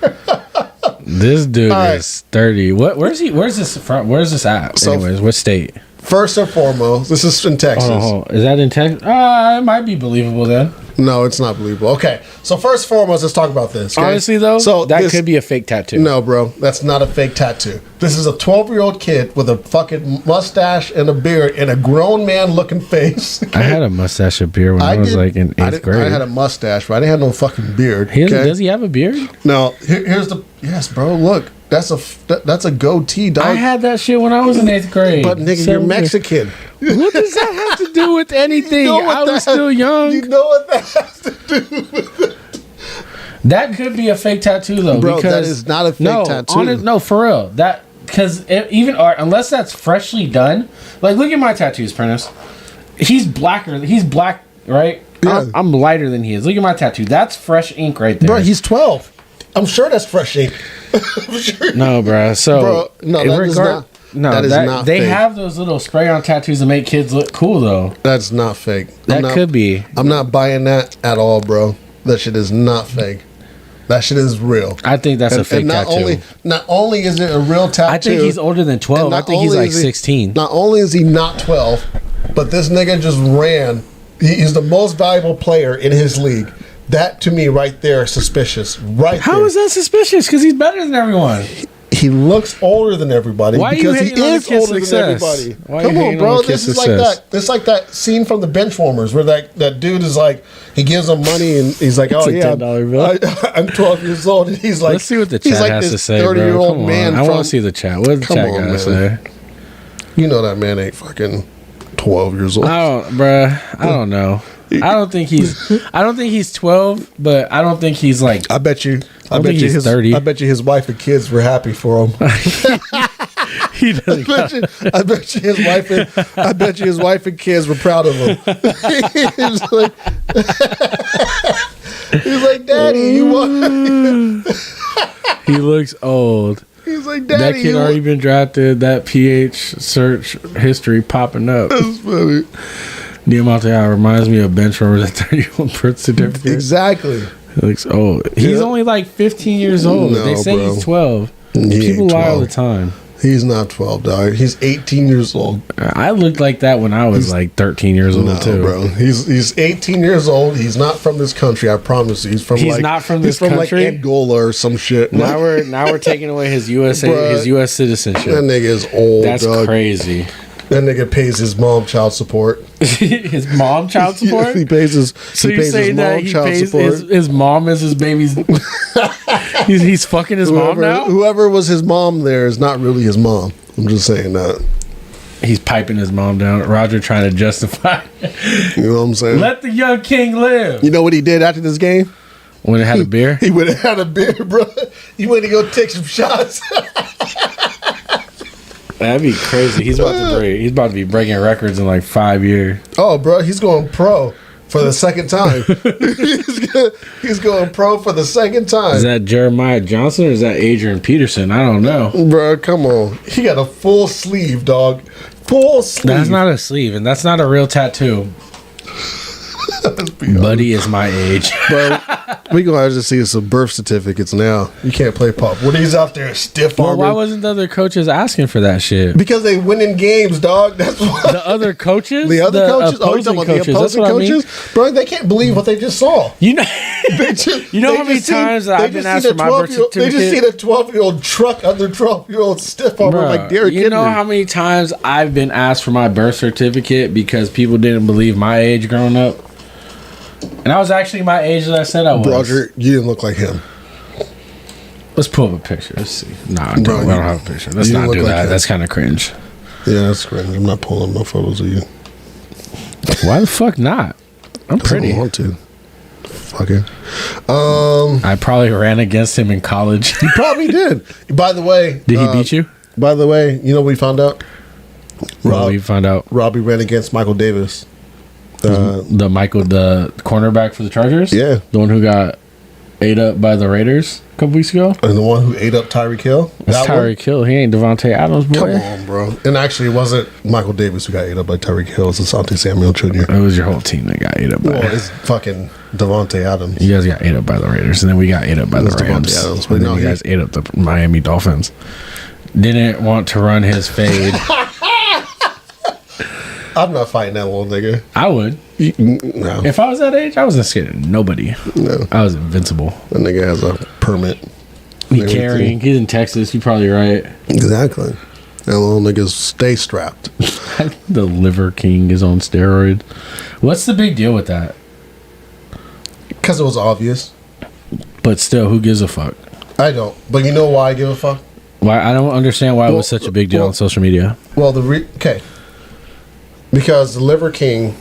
This dude All right. is 30. Where's he? Where's this from? Where's this at? So- Anyways, what state? First and foremost, this is in Texas. Oh, is that in Texas? It might be believable then. No, it's not believable. Okay, so first and foremost, let's talk about this. Okay? Honestly, though, so that this- could be a fake tattoo. No, bro, that's not a fake tattoo. This is a 12-year-old kid with a fucking mustache and a beard and a grown man looking face. I had a mustache and beard when I was like in I 8th didn't- grade. I had a mustache, but I didn't have no fucking beard. Does he have a beard? No, here's the yes, bro. Look, that's a goatee, dog. I had that shit when I was in 8th grade. but nigga, you're Mexican. What does that have to do with anything? know what I was that- still young. You know what that has to do with? That could be a fake tattoo though, Bro, because that is not a fake tattoo. No, for real. That because even art, unless that's freshly done. Like, look at my tattoos, Prentice. He's blacker. He's black, right? Yeah. I'm lighter than he is. Look at my tattoo. That's fresh ink right there. Bro, he's 12. I'm sure that's fresh ink. I'm sure. No, bro. So, Bro, no, that is not- No, that is not They fake. have those little spray-on tattoos that make kids look cool, though. That's not fake. That could be. I'm not buying that at all, bro. That shit is not fake. That shit is real. I think that's a fake and not tattoo. not only is it a real tattoo. I think he's older than 12. and I not think he's only like is he- 16. Not only is he not 12, but this nigga just ran. He's the most valuable player in his league. That to me right there is suspicious. Right How there. is that suspicious? Because he's better than everyone. He looks older than everybody Why are you because he hating on the is kid's older success? than everybody. Why are you Come on, hating bro. on the This kid's is like success? that. It's like that scene from the Benchwarmers where that dude is like, he gives them money and he's like, oh a yeah, $10 bill. I'm 12 years old, and he's like, Let's see what the he's chat like has this to say, bro. 30-year-old Come on. man. I from, want to see the chat. What does the Come chat on, got to man. say? You know that man ain't fucking 12 years old. I don't know. I don't think he's 12, but I don't think he's like. I bet you he's 30. I bet you his wife and kids were happy for him. He doesn't. I bet you his wife and kids were proud of him. He's like, Daddy, you want? He looks old. He's like, Daddy, that kid already been drafted. That PH search history popping up. That's funny. Diamante reminds me of bench runners at 31 birth certificate. Exactly. He looks old. He's only like 15 years old. No, they say bro. He's 12. People lie all the time. He's not 12, dog. He's 18 years old. I looked like that when I was like 13 years old too. Bro. He's 18 years old. He's not from this country. I promise you. He's not from this country. He's from like Angola or some shit. Now we're taking away his US citizenship. That nigga is old. That's dog. Crazy. That nigga pays his mom child support. His mom child support? He pays his. So you saying that he pays his mom as his baby's? he's fucking his mom now. Whoever was his mom there is not really his mom. I'm just saying that. He's piping his mom down. Roger trying to justify. You know what I'm saying? Let the young king live. You know what he did after this game? When it had a beer? He would have had a beer, bro. He went to go take some shots. That'd be crazy. He's about to be breaking records in like 5 years. Oh, bro, he's going pro for the second time. he's going pro for the second time. Is that Jeremiah Johnson or is that Adrian Peterson? I don't know. Bro, come on. He got a full sleeve, dog. Full sleeve. That's not a sleeve, and that's not a real tattoo. Buddy is my age. Bro, we gonna have to see some birth certificates now. You can't play pop. When he's out there stiff arming. Well, why wasn't the other coaches asking for that shit? Because they win in games, dog. That's why. The other coaches? The other coaches? Oh, you're talking about the opposing coaches? Bro, they can't believe what they just saw. You know, how many times I've been asked for my birth certificate? They just seen a 12-year-old truck other 12-year-old stiff armor like Derrick Henry. You know how many times I've been asked for my birth certificate because people didn't believe my age growing up? And I was actually my age that I said I was. Roger, you didn't look like him. Let's pull up a picture. Let's see. Nah, I don't have a picture. Let's not do that. That's kind of cringe. Yeah, that's cringe. I'm not pulling no photos of you. Why the fuck not? I'm pretty. I don't want to. Fuck it. I probably ran against him in college. You probably did. By the way. Did he beat you? By the way, you know what we found out? We found out Robbie ran against Michael Davis. The cornerback for the Chargers? Yeah. The one who got ate up by the Raiders a couple weeks ago? And the one who ate up Tyreek Hill? That's Tyreek Hill. He ain't Devontae Adams, boy. Come on, bro. And actually, it wasn't Michael Davis who got ate up by Tyreek Hill. It's Asante Samuel Jr. It was your whole team that got ate up by. Well, it's fucking Devontae Adams. You guys got ate up by the Raiders, and then we got ate up by the Rams. Adams, but then you guys ate up the Miami Dolphins. Didn't want to run his fade. I'm not fighting that little nigga. I would. No. If I was that age, I wasn't scared of nobody. No. I was invincible. That nigga has a permit. He's carrying. He's in Texas. You're probably right. Exactly. That little niggas stay strapped. The Liver King is on steroids. What's the big deal with that? Because it was obvious. But still, who gives a fuck? I don't. But you know why I give a fuck? Why? I don't understand why it was such a big deal on social media. Well, okay. Because the Liver King,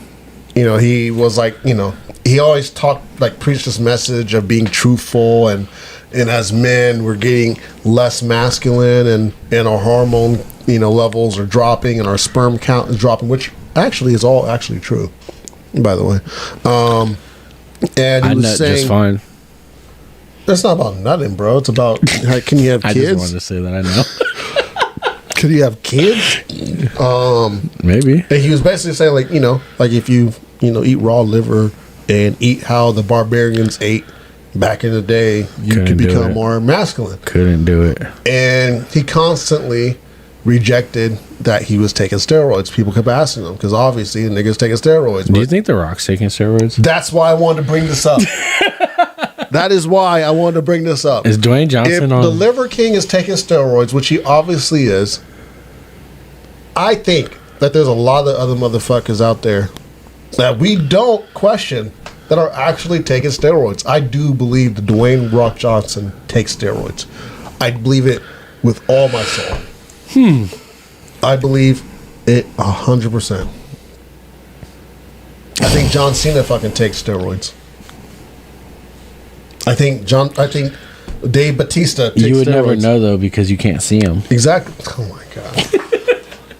you know, he was like, you know, he always preached this message of being truthful, and as men, we're getting less masculine, and our hormone, you know, levels are dropping, and our sperm count is dropping, which actually is all actually true, by the way. And he was saying, just fine. It's not about nothing, bro. It's about can you have kids? I just wanted to say that. I know. Could you have kids? Maybe. And he was basically saying, like, you know, like if you eat raw liver and eat how the barbarians ate back in the day, you could become more masculine. Couldn't do it. And he constantly rejected that he was taking steroids. People kept asking him because obviously the nigga's taking steroids. Do you think The Rock's taking steroids? That's why I wanted to bring this up. That is why I wanted to bring this up. Is Dwayne Johnson if the Liver King is taking steroids, which he obviously is, I think that there's a lot of other motherfuckers out there that we don't question that are actually taking steroids. I do believe that Dwayne Rock Johnson takes steroids. I believe it with all my soul. I believe It 100%. I think John Cena fucking takes steroids. I think Dave Batista takes steroids. You would never know though because you can't see him. Exactly. Oh my god.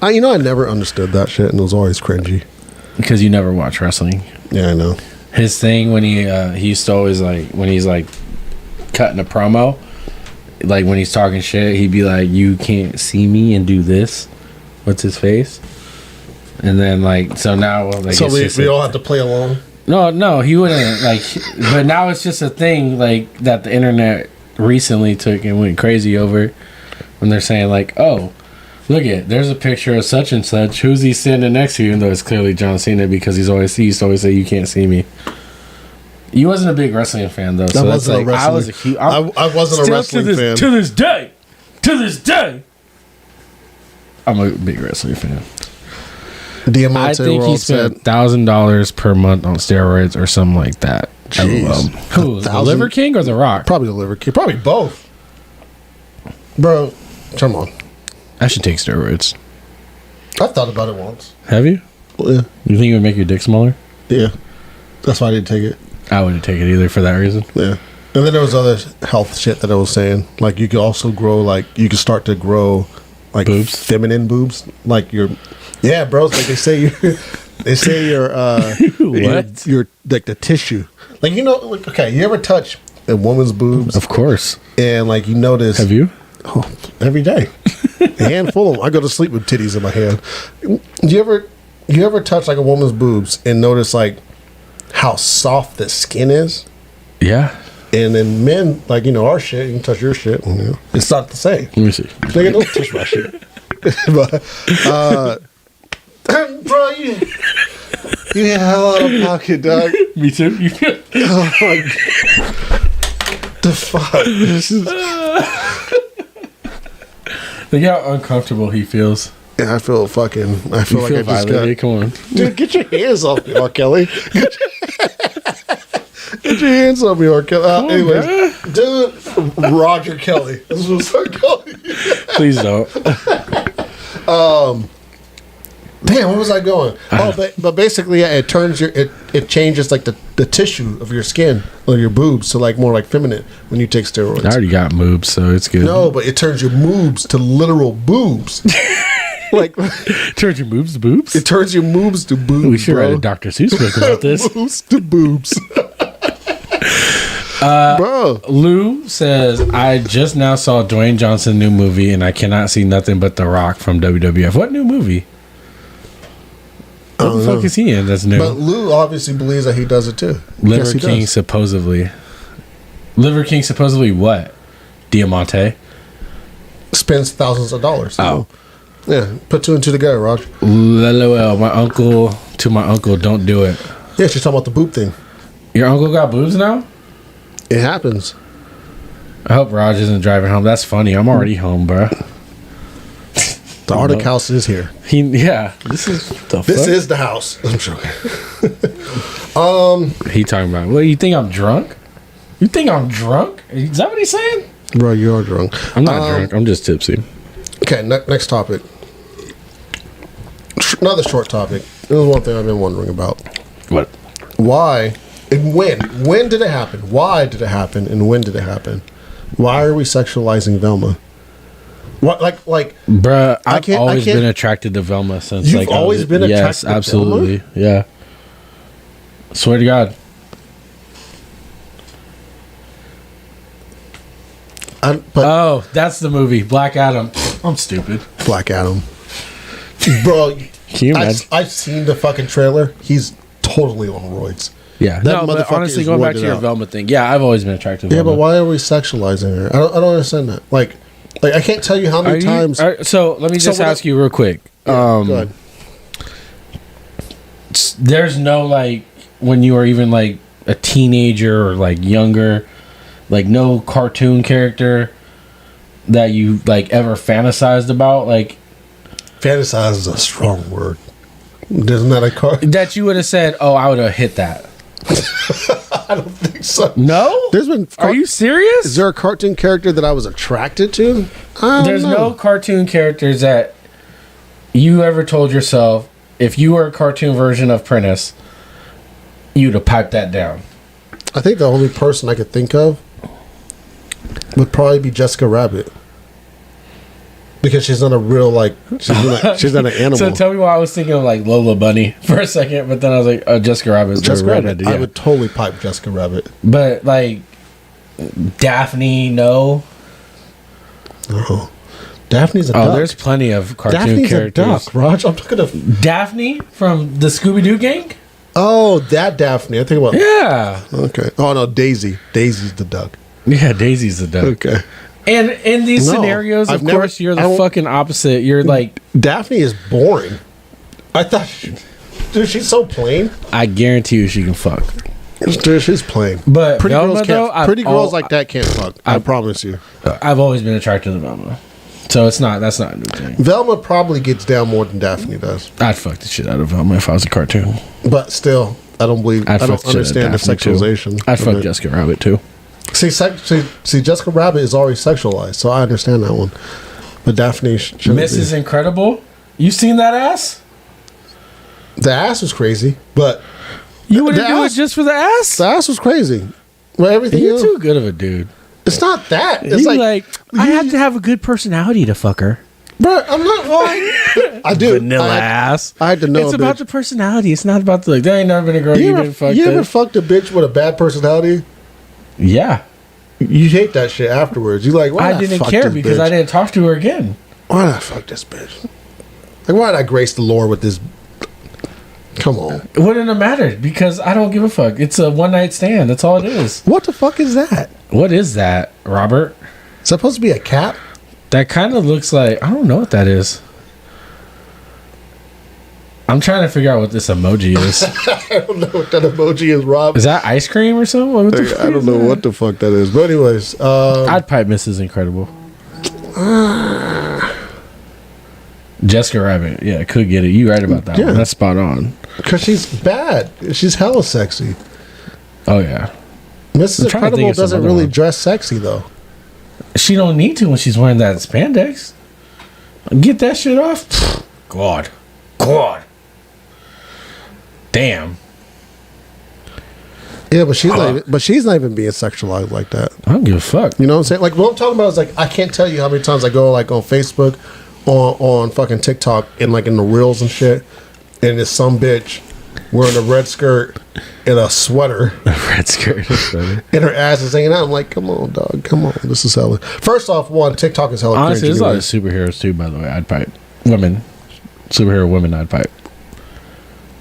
I never understood that shit, and it was always cringy. Because you never watch wrestling. Yeah, I know. His thing when he used to always like when he's like cutting a promo, like when he's talking shit, he'd be like, "You can't see me and do this." What's his face? And then like so now like So we all have to play along. No, he wouldn't like. But now it's just a thing like that the internet recently took and went crazy over when they're saying like, "Oh, look there's a picture of such and such. Who's he standing next to?" Even though it's clearly John Cena because he used to always say, "You can't see me." You wasn't a big wrestling fan though, so that's like I was a huge. I wasn't a wrestling fan to this day. I'm a big wrestling fan. Diamante I think World he spent $1,000 per month on steroids or something like that. Jeez. Who? The Liver King or The Rock? Probably the Liver King. Probably both. Bro, come on. I should take steroids. I thought about it once. Have you? Yeah. You think it would make your dick smaller? Yeah. That's why I didn't take it. I wouldn't take it either for that reason. Yeah. And then there was other health shit that I was saying. Like you could also grow, like you could start to grow like boobs? feminine boobs. Like yeah, bro. Like they say your What? your like the tissue. Like like, okay, you ever touch a woman's boobs? Of course. And like you notice Have you? Oh, every day. A handful of them. I go to sleep with titties in my hand. You ever touch like a woman's boobs and notice like how soft the skin is? Yeah. And then men, like, our shit, you can touch your shit. And, it's not the same. Let me see. Nigga, don't touch my shit. But, bro, you hell out of pocket, dog. Me too. Oh, my God. The fuck? This is... Think how uncomfortable he feels. Yeah, I feel like I just violated. Come on. Dude, get your hands off me, R. Kelly. Get your hands off me, R. Kelly. Anyways, dude, Roger Kelly. This was R. Kelly. Please don't. Damn, where was I going? But basically, yeah, it turns it changes like the tissue of your skin or your boobs to like more like feminine when you take steroids. I already got moobs, so it's good. No, but it turns your moobs to literal boobs. Like turns your moobs to boobs. It turns your moobs to boobs. We should write a Dr. Seuss book about this. Moobs to boobs. Bro, Lou says, I just now saw Dwayne Johnson's new movie and I cannot see nothing but The Rock from WWF. What new movie? What the fuck is he in that's new? But Lou obviously believes that he does it too. Liver King supposedly. Liver King supposedly what? Diamante? Spends thousands of dollars. Oh. Yeah, put two and two together, Roger. LOL, my uncle, don't do it. Yeah, she's talking about the boob thing. Your uncle got boobs now? It happens. I hope Raj isn't driving home. That's funny. I'm already home, bro. The Arctic House is here. This is the house. I'm joking. He talking about, what, you think I'm drunk? You think I'm drunk? Is that what he's saying? Bro, you are drunk. I'm not drunk. I'm just tipsy. Okay, next topic. Another short topic. This is one thing I've been wondering about. What? Why and when? When did it happen? Why did it happen? And when did it happen? Why are we sexualizing Velma? What, like, bruh, I've always been attracted to Velma since. You've always been attracted yes, to Velma? absolutely, yeah. Swear to God. Oh, that's the movie, Black Adam. I'm stupid. Black Adam, bro. Can you imagine? I've seen the fucking trailer. He's totally on roids. Yeah, no, but honestly, going back to your Velma thing, yeah, I've always been attracted to Velma. Yeah, but why are we sexualizing her? I don't understand that. Like I can't tell you how many times. So let me just ask you real quick. Yeah, go ahead. There's no like when you were even like a teenager or like younger, like no cartoon character that you like ever fantasized about, like. Fantasize is a strong word. Isn't that a car? That you would have said, "Oh, I would have hit that." I don't think so. No, there's been. Are you serious? Is there a cartoon character that I was attracted to? There's no cartoon characters that you ever told yourself if you were a cartoon version of Prentice, you'd have piped that down? I think the only person I could think of would probably be Jessica Rabbit. Because she's not a real, like, she's not an animal. So tell me why I was thinking of like Lola Bunny for a second, but then I was like, oh, Jessica Rabbit. Jessica Rabbit. I would totally pipe Jessica Rabbit. But like Daphne, no. Oh. Daphne's a Oh, duck. there's plenty of cartoon Daphne's characters. a duck, Raj. I'm looking at... Daphne from the Scooby Doo gang? Oh, that Daphne. I think about... Yeah. Okay. Oh, no, Daisy. Daisy's the duck. Yeah, Daisy's the duck. Okay. And in these No, scenarios, of I've never- course, you're I the don't- fucking opposite. You're like, Daphne is boring. I thought... Dude, she's so plain. I guarantee you she can fuck. Dude, she's plain. But Pretty Velma, girls though, can't... Pretty girls like that can't fuck. I promise you. I've always been attracted to Velma. So that's not a new thing. Velma probably gets down more than Daphne does. I'd fuck the shit out of Velma if I was a cartoon. But still, I don't believe... I don't understand the sexualization. I'd of fuck it. Jessica Rabbit too. See, Jessica Rabbit is already sexualized, so I understand that one. But Daphne shouldn't Mrs. be. Incredible? You seen that ass? The ass was crazy, but You wouldn't The do it ass- just for the ass? the ass was crazy. But everything You're else, too good of a dude. it's not that. It's You like, I have to have a good personality to fuck her. bro, I'm not lying. I do. Vanilla I, ass. I had to know. It's a about bitch. the personality. It's not about the like. There ain't never been a girl you didn't fuck. You ever fucked a bitch with a bad personality? Yeah, You hate that shit afterwards. You like, why I didn't fuck care this because bitch? I didn't talk to her again. Why did I fuck this bitch? Like, why did I grace the Lord with this? Come on. It wouldn't have mattered because I don't give a fuck. It's a one night stand. That's all it is. What the fuck is that? What is that, Robert? Is that supposed to be a cat? That kind of looks like I don't know what that is. I'm trying to figure out what this emoji is. I don't know what that emoji is, Rob. Is that ice cream or something? What the fuck I don't is know that? what the fuck that is. But anyways, I'd pipe Mrs. Incredible. Jessica Rabbit. Yeah, could get it. You right about that Yeah. one. That's spot on. because she's bad. She's hella sexy. Oh yeah. Mrs. I'm trying to think Incredible of some doesn't other really one. dress sexy though. She don't need to when she's wearing that spandex. Get that shit off. God. Damn. Yeah, but she's not even being sexualized like that. I don't give a fuck. You know what I'm saying? Like what I'm talking about is like I can't tell you how many times I go like on Facebook, on fucking TikTok, and like in the reels and shit, and it's some bitch wearing a red skirt and a sweater, Red skirt. and her ass is hanging out. I'm like, come on, dog, come on. This is hella. First off, one TikTok is hella. Honestly, cringe there's a lot anyway. of superheroes too, by the way. I'd pipe. Women. Superhero women, I'd pipe.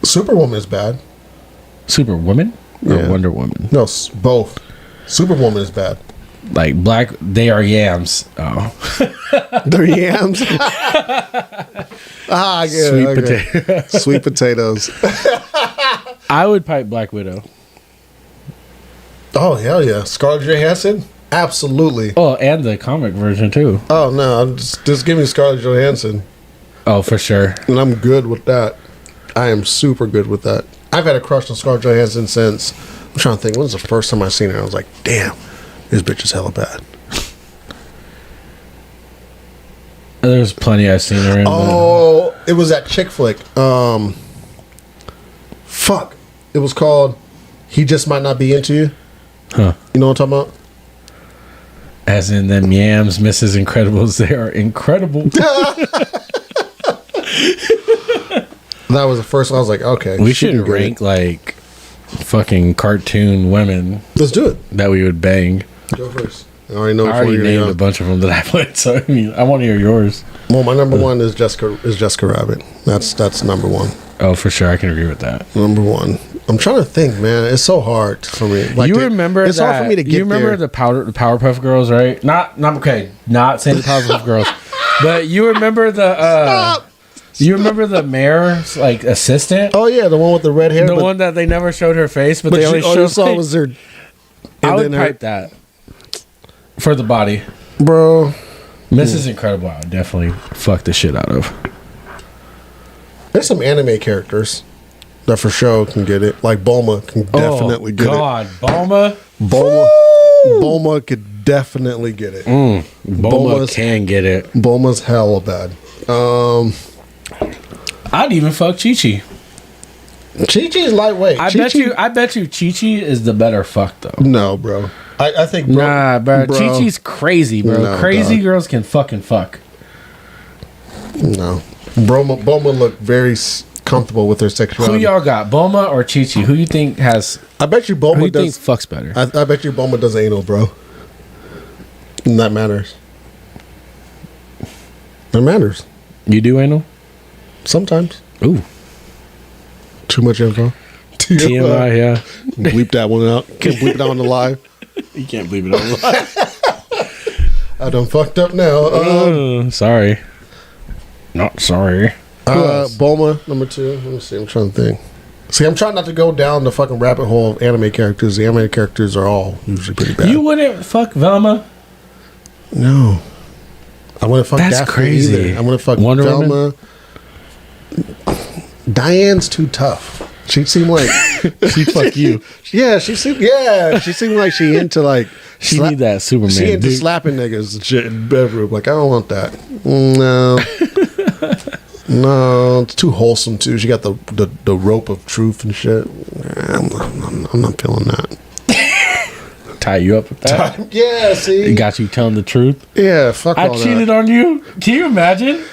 Superwoman is bad. Superwoman? Or Yeah. Wonder Woman? No, both. Superwoman is bad. Like black, they are yams. Oh. They're yams. I get Sweet it. Okay. potato. Sweet potatoes. I would pipe Black Widow. Oh hell yeah, Scarlett Johansson. Absolutely. Oh, and the comic version too. Oh no, just give me Scarlett Johansson, Oh, for sure. and I'm good with that. I am super good with that. I've had a crush on Scarlett Johansson since. I'm trying to think. When was the first time I seen her? I was like, damn, this bitch is hella bad. There's plenty I've seen her in. Oh, it was that chick flick. Fuck. It was called He Just Might Not Be Into You. Huh. You know what I'm talking about? As in them yams, Mrs. Incredibles, they are incredible. That was the first one. I was like, okay. We she should can get rank it. like fucking cartoon women Let's do it. that we would bang. Go first. I already know I which one already you're named gonna a go. bunch of them that I played, so I mean, I want to hear yours. Well, my number one is Jessica Rabbit. That's number one. Oh, for sure, I can agree with that. Number one. I'm trying to think, man. It's so hard for me. Like You remember It's that? hard for me to get You remember there. the Powerpuff Girls, right? Not okay. Not saying the Powerpuff Girls, but you remember the Stop! you remember the mayor's like assistant, Oh yeah, the one with the red hair. the but, one that they never showed her face, but but they you, only all showed. you saw like- was her. I and would then her- pipe that for the body. Bro, Mrs. Incredible, I would definitely fuck the shit out of. there's some anime characters that for sure can get it. Like Bulma can definitely get God, Bulma. it. Bulma could definitely get it. Bulma Bulma's- can get it. Bulma's hella bad. I'd even fuck Chi-Chi. Chi-Chi's lightweight. I bet you Chi-Chi is the better fuck though. No, bro. I think, bro. Nah, bro. Chi-Chi's crazy, bro. No, crazy dog. girls can fucking fuck. No. Boma looked very comfortable with her Who sexuality. y'all got, Boma or Chi-Chi? Who you think has? I bet you Who Boma you think does. fucks better? I bet you Boma does anal, bro. And that matters. That matters. You do anal? Sometimes. Ooh, Too much info. TMI, yeah. Bleep that one out. Can't bleep it out on the live. You can't believe it. On I done fucked up now. sorry. Not sorry. else? Boma, number 2. Let me see. I'm trying to think. See, I'm trying not to go down the fucking rabbit hole of anime characters. The anime characters are all usually pretty bad. You wouldn't fuck Velma? No. I want to fuck That's Daphne crazy. either. I want to fuck Wonder Velma. Diane's too tough. She seemed like She fuck you. Yeah, she seemed like she into like She need that Superman. She into dude. slapping niggas and shit in the bedroom. Like, I don't want that. No. No, it's too wholesome too. She got the rope of truth and shit. I'm not feeling that. Tie you up with that. Yeah, see. It got you telling the truth. Yeah, fuck I all cheated that. on you. Can you imagine?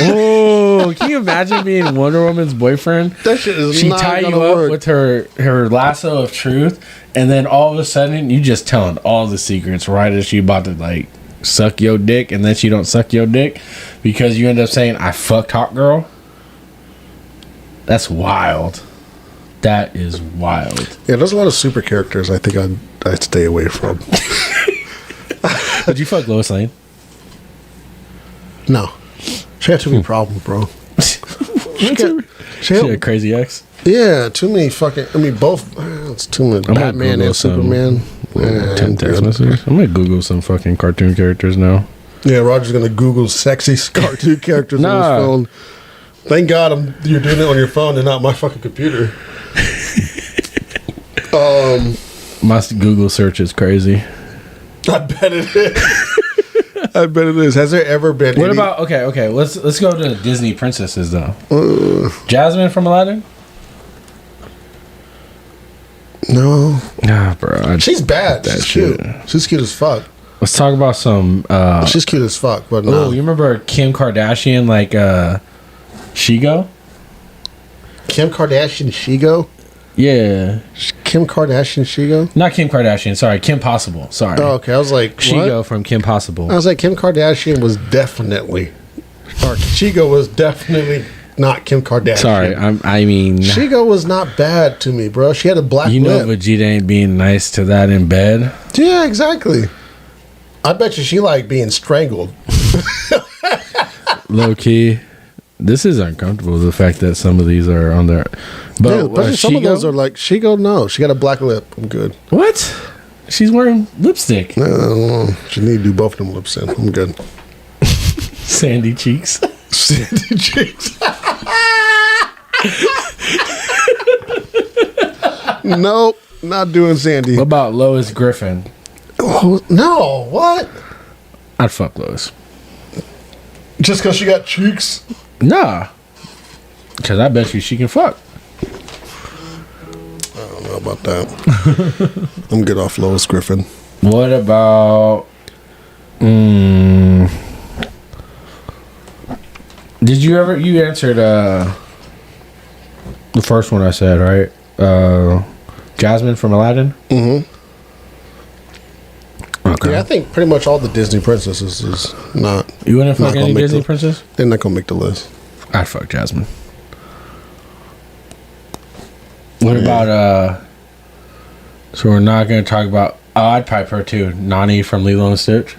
Oh, can you imagine being Wonder Woman's boyfriend? That shit is She not tie you gonna up work. with her lasso of truth, and then all of a sudden you just telling all the secrets right as she about to like suck your dick, and then she don't suck your dick because you end up saying I fucked Hot Girl. That's wild. That is wild. Yeah, there's a lot of super characters I think I'd stay away from. Did you fuck Lois Lane? No. She had too many problems, bro. She had, She had a crazy ex. yeah, too many fucking. I mean, both. It's too many. I'm gonna Batman Google and some- Superman. Yeah, 10 text messages. I'm gonna Google some fucking cartoon characters now. Yeah, Roger's gonna Google sexy cartoon characters on Nah. his phone. Thank God you're doing it on your phone and not my fucking computer. My Google search is crazy. I bet it is. I bet it is. Has there ever been? What any- about okay? Let's go to Disney princesses though. Jasmine from Aladdin. No, Nah, bro. she's bad. That She's shit. cute. She's cute as fuck. Let's talk about some. She's cute as fuck. But Oh, no, you remember Kim Kardashian like Shigo? Kim Kardashian, Shigo. Yeah, Kim Kardashian, Shigo. not Kim Kardashian. Sorry, Kim Possible. Sorry, Oh, okay. I was like, Shigo what? from Kim Possible. I was like, Kim Kardashian was definitely, or Shigo was definitely not Kim Kardashian. Sorry, I mean, Shigo was not bad to me, bro. She had a black you know lip. Vegeta ain't being nice to that in bed. Yeah, exactly. I bet you she liked being strangled. Low key, this is uncomfortable. The fact that some of these are on there, but Yeah, but some of Shigo? those are like Shigo. No, she got a black lip. I'm good. What? She's wearing lipstick. She need to do both of them lips in. I'm good. Sandy cheeks. Sandy cheeks. Nope, not doing Sandy. What about Lois Griffin? Oh, no, what? I'd fuck Lois. Just because she got cheeks? Nah. Because I bet you she can fuck. I don't know about that. I'm good off Lois Griffin. What about... did you ever... You answered the first one I said, right? Jasmine from Aladdin? Mm-hmm. Okay. Yeah, I think pretty much all the Disney princesses is not. You wouldn't not fuck gonna any make Disney the- princess? They're not gonna make the list. I'd fuck Jasmine. What about so we're not gonna talk about I'd pipe her too. Nani from Lilo and Stitch.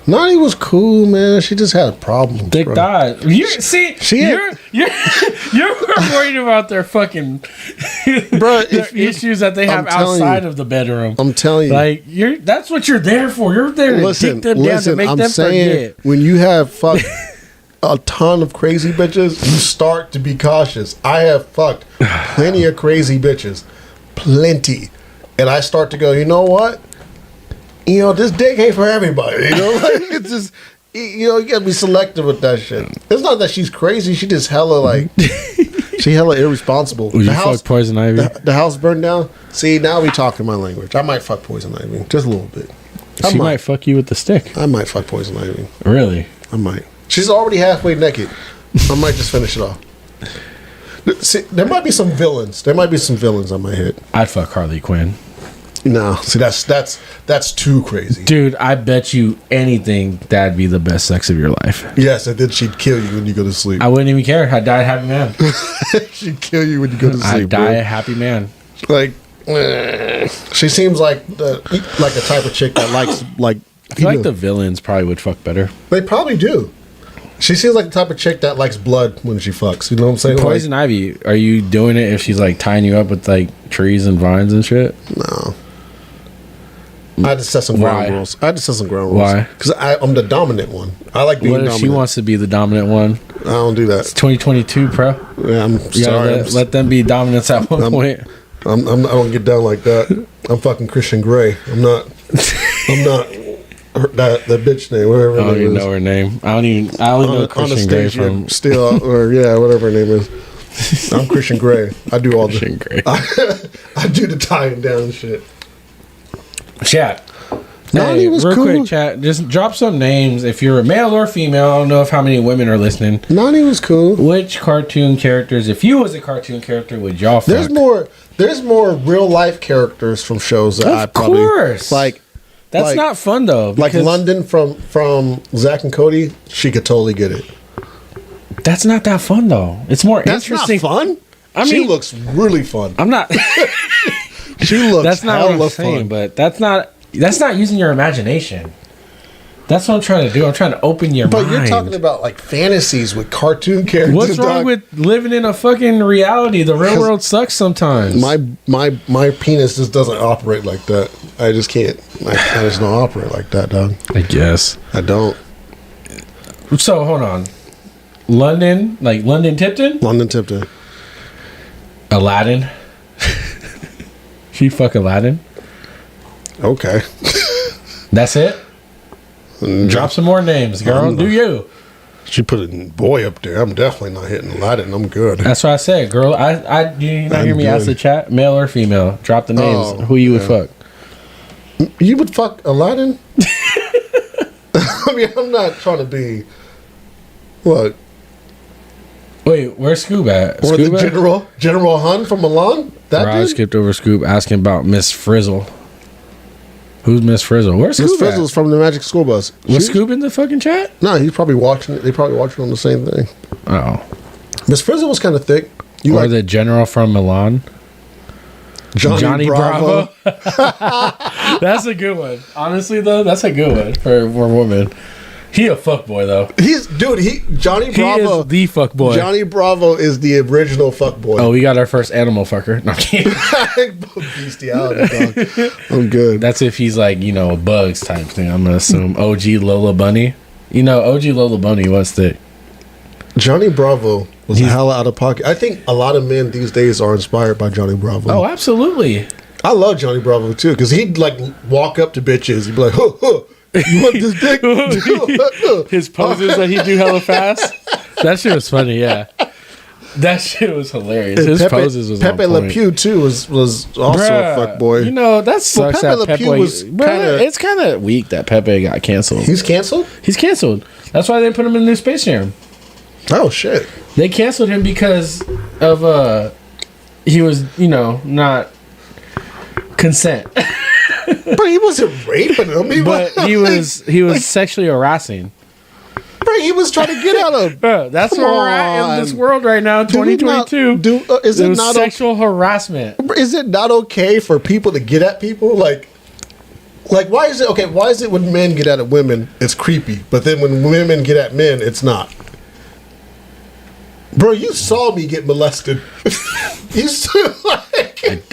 Nani was cool, man. She just had problems. Thick bro. thighs. You see, had- you're worried about their fucking Bro, their if you- issues that they have I'm telling outside you. of the bedroom. I'm telling you. Like that's what you're there for. You're there to Listen, dick them down to make I'm them saying forget. when you have fucked a ton of crazy bitches, you start to be cautious. I have fucked plenty of crazy bitches. Plenty. And I start to go, you know what? You know, this dick ain't for everybody. You know, like, it's just you gotta be selective with that shit. It's not that she's crazy. She just hella like, she hella irresponsible. Would you fuck Poison Ivy? The house burned down. See, now we talking my language. I might fuck Poison Ivy just a little bit. She might fuck you with the stick. I might fuck Poison Ivy. Really? I might. She's already halfway naked. I might just finish it off. See, there might be some villains. There might be some villains on my head. I'd fuck Harley Quinn. No, see, that's too crazy. Dude, I bet you anything that'd be the best sex of your life. Yes, and then she'd kill you when you go to sleep. I wouldn't even care. I'd die a happy man. She'd kill you when you go to sleep. I'd die bro. a happy man. Like, she seems like the type of chick that likes like. I feel like the villains probably would fuck better. They probably do. She seems like the type of chick that likes blood when she fucks. You know what I'm saying? Poison Ivy, are you doing it if she's like tying you up with like trees and vines and shit? No. I had to set some ground rules. Why? Because I'm the dominant one. I like being dominant. What if she wants to be the dominant one? I don't do that. It's 2022, bro. Yeah, I'm sorry. Let them be dominants at one point. I don't get down like that. I'm fucking Christian Grey. I'm not that bitch name, whatever. I don't even know her name. I only know Christian Grey from Still, or whatever her name is. I'm Christian Grey. I do all Christian Grey. I do the tying down shit. Chat. Nani was real cool. quick, chat. Just drop some names. If you're a male or female, I don't know if how many women are listening. Nani was cool. Which cartoon characters, if you was a cartoon character, would y'all fuck? There's more real life characters from shows that I probably like. That's not fun though. Like London from Zack and Cody, she could totally get it. That's not that fun though. It's more interesting. Not fun. She looks really fun. I'm not. She looks. That's not what I'm saying. But that's not using your imagination. That's what I'm trying to do. I'm trying to open your mind. But you're talking about like fantasies with cartoon characters. What's wrong with living in a fucking reality? The real world sucks sometimes. My penis just doesn't operate like that. I just can't. I just don't operate like that, dog. I guess I don't. So hold on. London Tipton? London Tipton. Aladdin. She fuck Aladdin. Okay. That's it. Drop some more names, girl. Do you? She put a boy up there. I'm definitely not hitting Aladdin. I'm good. That's what I said, girl. You not hear me ask the chat, male or female? Drop the names. Who you would fuck? You would fuck Aladdin? I mean, I'm not trying to be. What? Wait, where's Scoob at? Or Scoob the General Hun from Milan? That I skipped over Scoob asking about Miss Frizzle. Who's Miss Frizzle? Where's Scoob? Miss Frizzle's from the Magic School Bus. Was Scoob in the fucking chat? No, he's probably watching it. They probably watching on the same thing. Oh. Miss Frizzle was kind of thick. Or the general from Milan? Johnny Bravo. That's a good one. Honestly, though, that's a good one for a woman. He a fuckboy though. Johnny Bravo. He is the fuckboy. Johnny Bravo is the original fuckboy. Oh, we got our first animal fucker. No, I'm kidding. Bestiality, dog. I'm good. That's if he's like, a Bugs type thing, I'm gonna assume. OG Lola Bunny. OG Lola Bunny was thick. Johnny Bravo was hella out of pocket. I think a lot of men these days are inspired by Johnny Bravo. Oh, absolutely. I love Johnny Bravo too, because he'd like walk up to bitches. He'd be like, huh, huh. You want this dick? His poses that he do hella fast. That shit was funny, yeah. That shit was hilarious. And His poses was Pepe Le Pew too was also a fuckboy. That sucks. Pepe Le Pew was it's kind of weak that Pepe got canceled. He's canceled? He's canceled. That's why they put him in the new Space Jam. Oh shit! They canceled him because of he was not consent. But he wasn't raping him. He was sexually harassing. Bro, he was trying to get out of. Bro, that's where we're at in this world right now, 2022. Is it not sexual harassment? Is it not okay for people to get at people? Like why is it okay? Why is it when men get at women, it's creepy, but then when women get at men, it's not? Bro, you saw me get molested. You saw,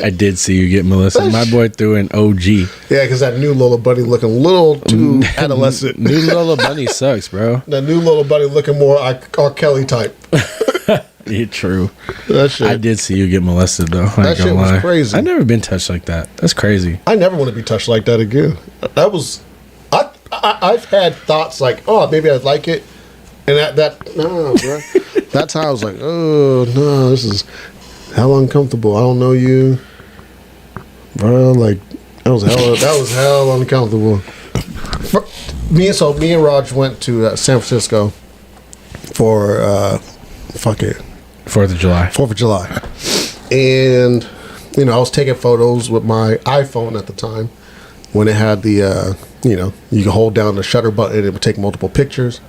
I did see you get molested. My boy threw an OG. Yeah, because that new Lola Bunny looking a little too adolescent. New Lola Bunny sucks, bro. That new Lola Bunny looking more R. Kelly type. Yeah, true. That shit. I did see you get molested though. That shit was crazy. I've never been touched like that. That's crazy. I never want to be touched like that again. That was. I've had thoughts like, oh, maybe I'd like it, and no, bro. That's how I was like, oh no, this is hell uncomfortable. I don't know you, bro. Like that was hell uncomfortable. Me and Raj went to San Francisco for 4th of July. 4th of July, and I was taking photos with my iPhone at the time when it had the you could hold down the shutter button and it would take multiple pictures.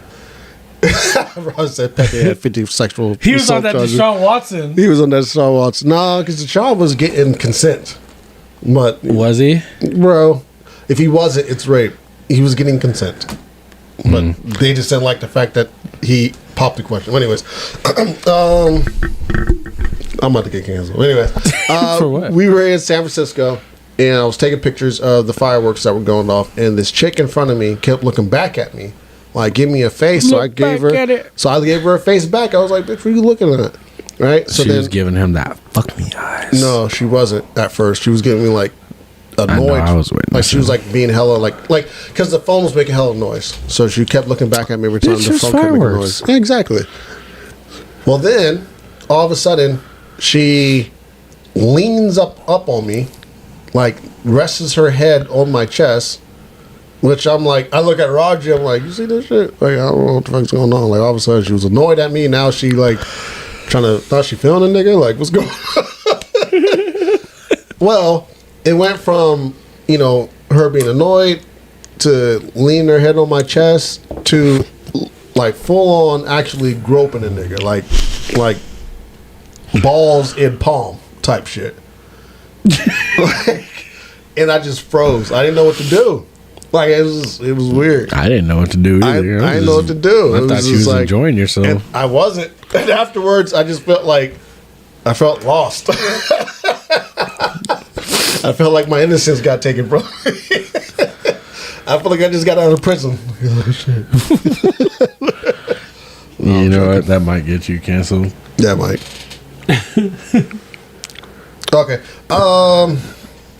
Raj said Pepe had 50 sexual. He was on that charges. Deshaun Watson. He was on that Deshaun Watson. Nah, because Deshaun was getting consent. But Was he? bro, if he wasn't, it's rape. He was getting consent. But they just didn't like the fact that he popped the question. Well, anyways, I'm about to get canceled. Anyway, For what? we were in San Francisco, and I was taking pictures of the fireworks that were going off, and this chick in front of me kept looking back at me, like give me a face. So I gave her. So I gave her a face back. I was like, "Bitch, what are you looking at?" Right. So She was giving him that fuck me eyes. no, she wasn't at first. She was giving me like annoyed. I was witnessing. Like she was like being hella like because the phone was making hella noise. So she kept looking back at me every time It's the just phone kept making fireworks. noise. Yeah, exactly. Well, then all of a sudden she leans up on me, like rests her head on my chest. Which I'm like, I look at Roger, I'm like, you see this shit? Like, I don't know what the fuck's going on. Like, all of a sudden, she was annoyed at me. Now she, like, thought she feeling a nigga? Like, what's going on? Well, it went from, her being annoyed to leaning her head on my chest to, like, full on actually groping a nigga. Like balls in palm type shit. And I just froze. I didn't know what to do. Like it was weird. I didn't know what to do I either. didn't know what to do. I It thought was she was just like- enjoying yourself. And I wasn't. And afterwards, I just felt like I felt lost. I felt like my innocence got taken from me. I feel like I just got out of prison. You know what? That might get you canceled. Yeah, Mike. Okay.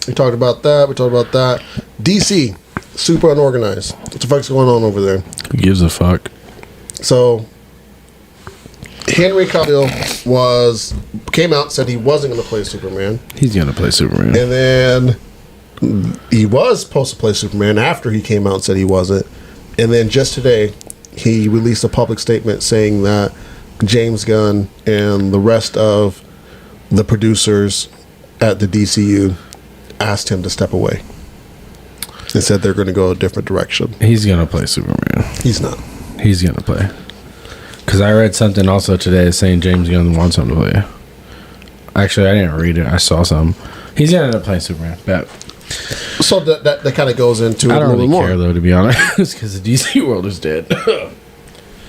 We talked about that. DC, super unorganized. What the fuck's going on over there? Who gives a fuck? So, Henry Cavill came out and said he wasn't going to play Superman, He's gonna play Superman. and then he was supposed to play Superman after he came out and said he wasn't, and then just today he released a public statement saying that James Gunn and the rest of the producers at the DCU asked him to step away and said they're going to go a different direction. He's gonna play Superman. He's not. He's gonna play. Because I read something also today saying James Gunn wants him to play. Actually, I didn't read it. I saw some. He's gonna end up playing Superman. Bet. So that kind of goes into it I a don't little really more. care though, to be honest, because the DC world is dead.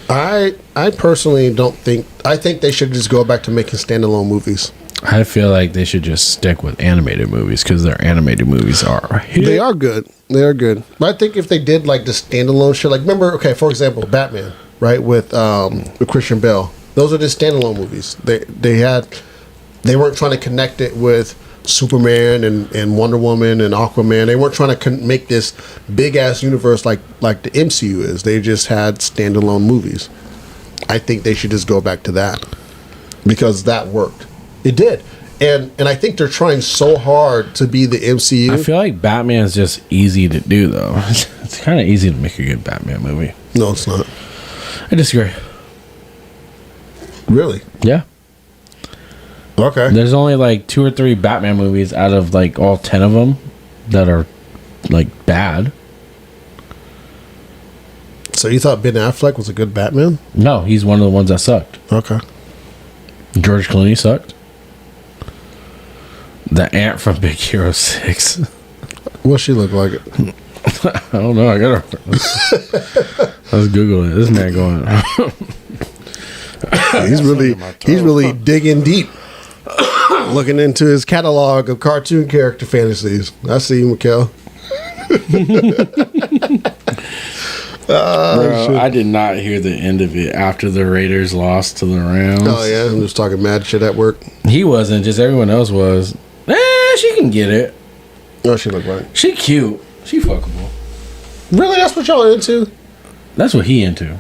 I personally don't think. I think they should just go back to making standalone movies. I feel like they should just stick with animated movies because their animated movies are. They are good. They are good. But I think if they did like the standalone shit, like remember, okay, for example, Batman, right, with Christian Bale. Those are just standalone movies. They weren't trying to connect it with Superman and Wonder Woman and Aquaman. They weren't trying to make this big ass universe like the MCU is. They just had standalone movies. I think they should just go back to that because that worked. It did. And I think they're trying so hard to be the MCU. I feel like Batman's just easy to do though. It's kind of easy to make a good Batman movie. No, it's not. I disagree. Really? Yeah. Okay. There's only like 2 or 3 Batman movies out of like all 10 of them that are like bad. So you thought Ben Affleck was a good Batman? No, he's one of the ones that sucked. Okay. George Clooney sucked. The ant from Big Hero 6. What she look like? I don't know. I gotta. Let's Google it. This man going. He's really digging deep, looking into his catalog of cartoon character fantasies. I see you, Mikkel. Bro, I did not hear the end of it after the Raiders lost to the Rams. Oh yeah, I'm just talking mad shit at work. He wasn't. Just everyone else was. She can get it. Oh, she look like. She cute. She fuckable. Really, that's what y'all into? That's what he into.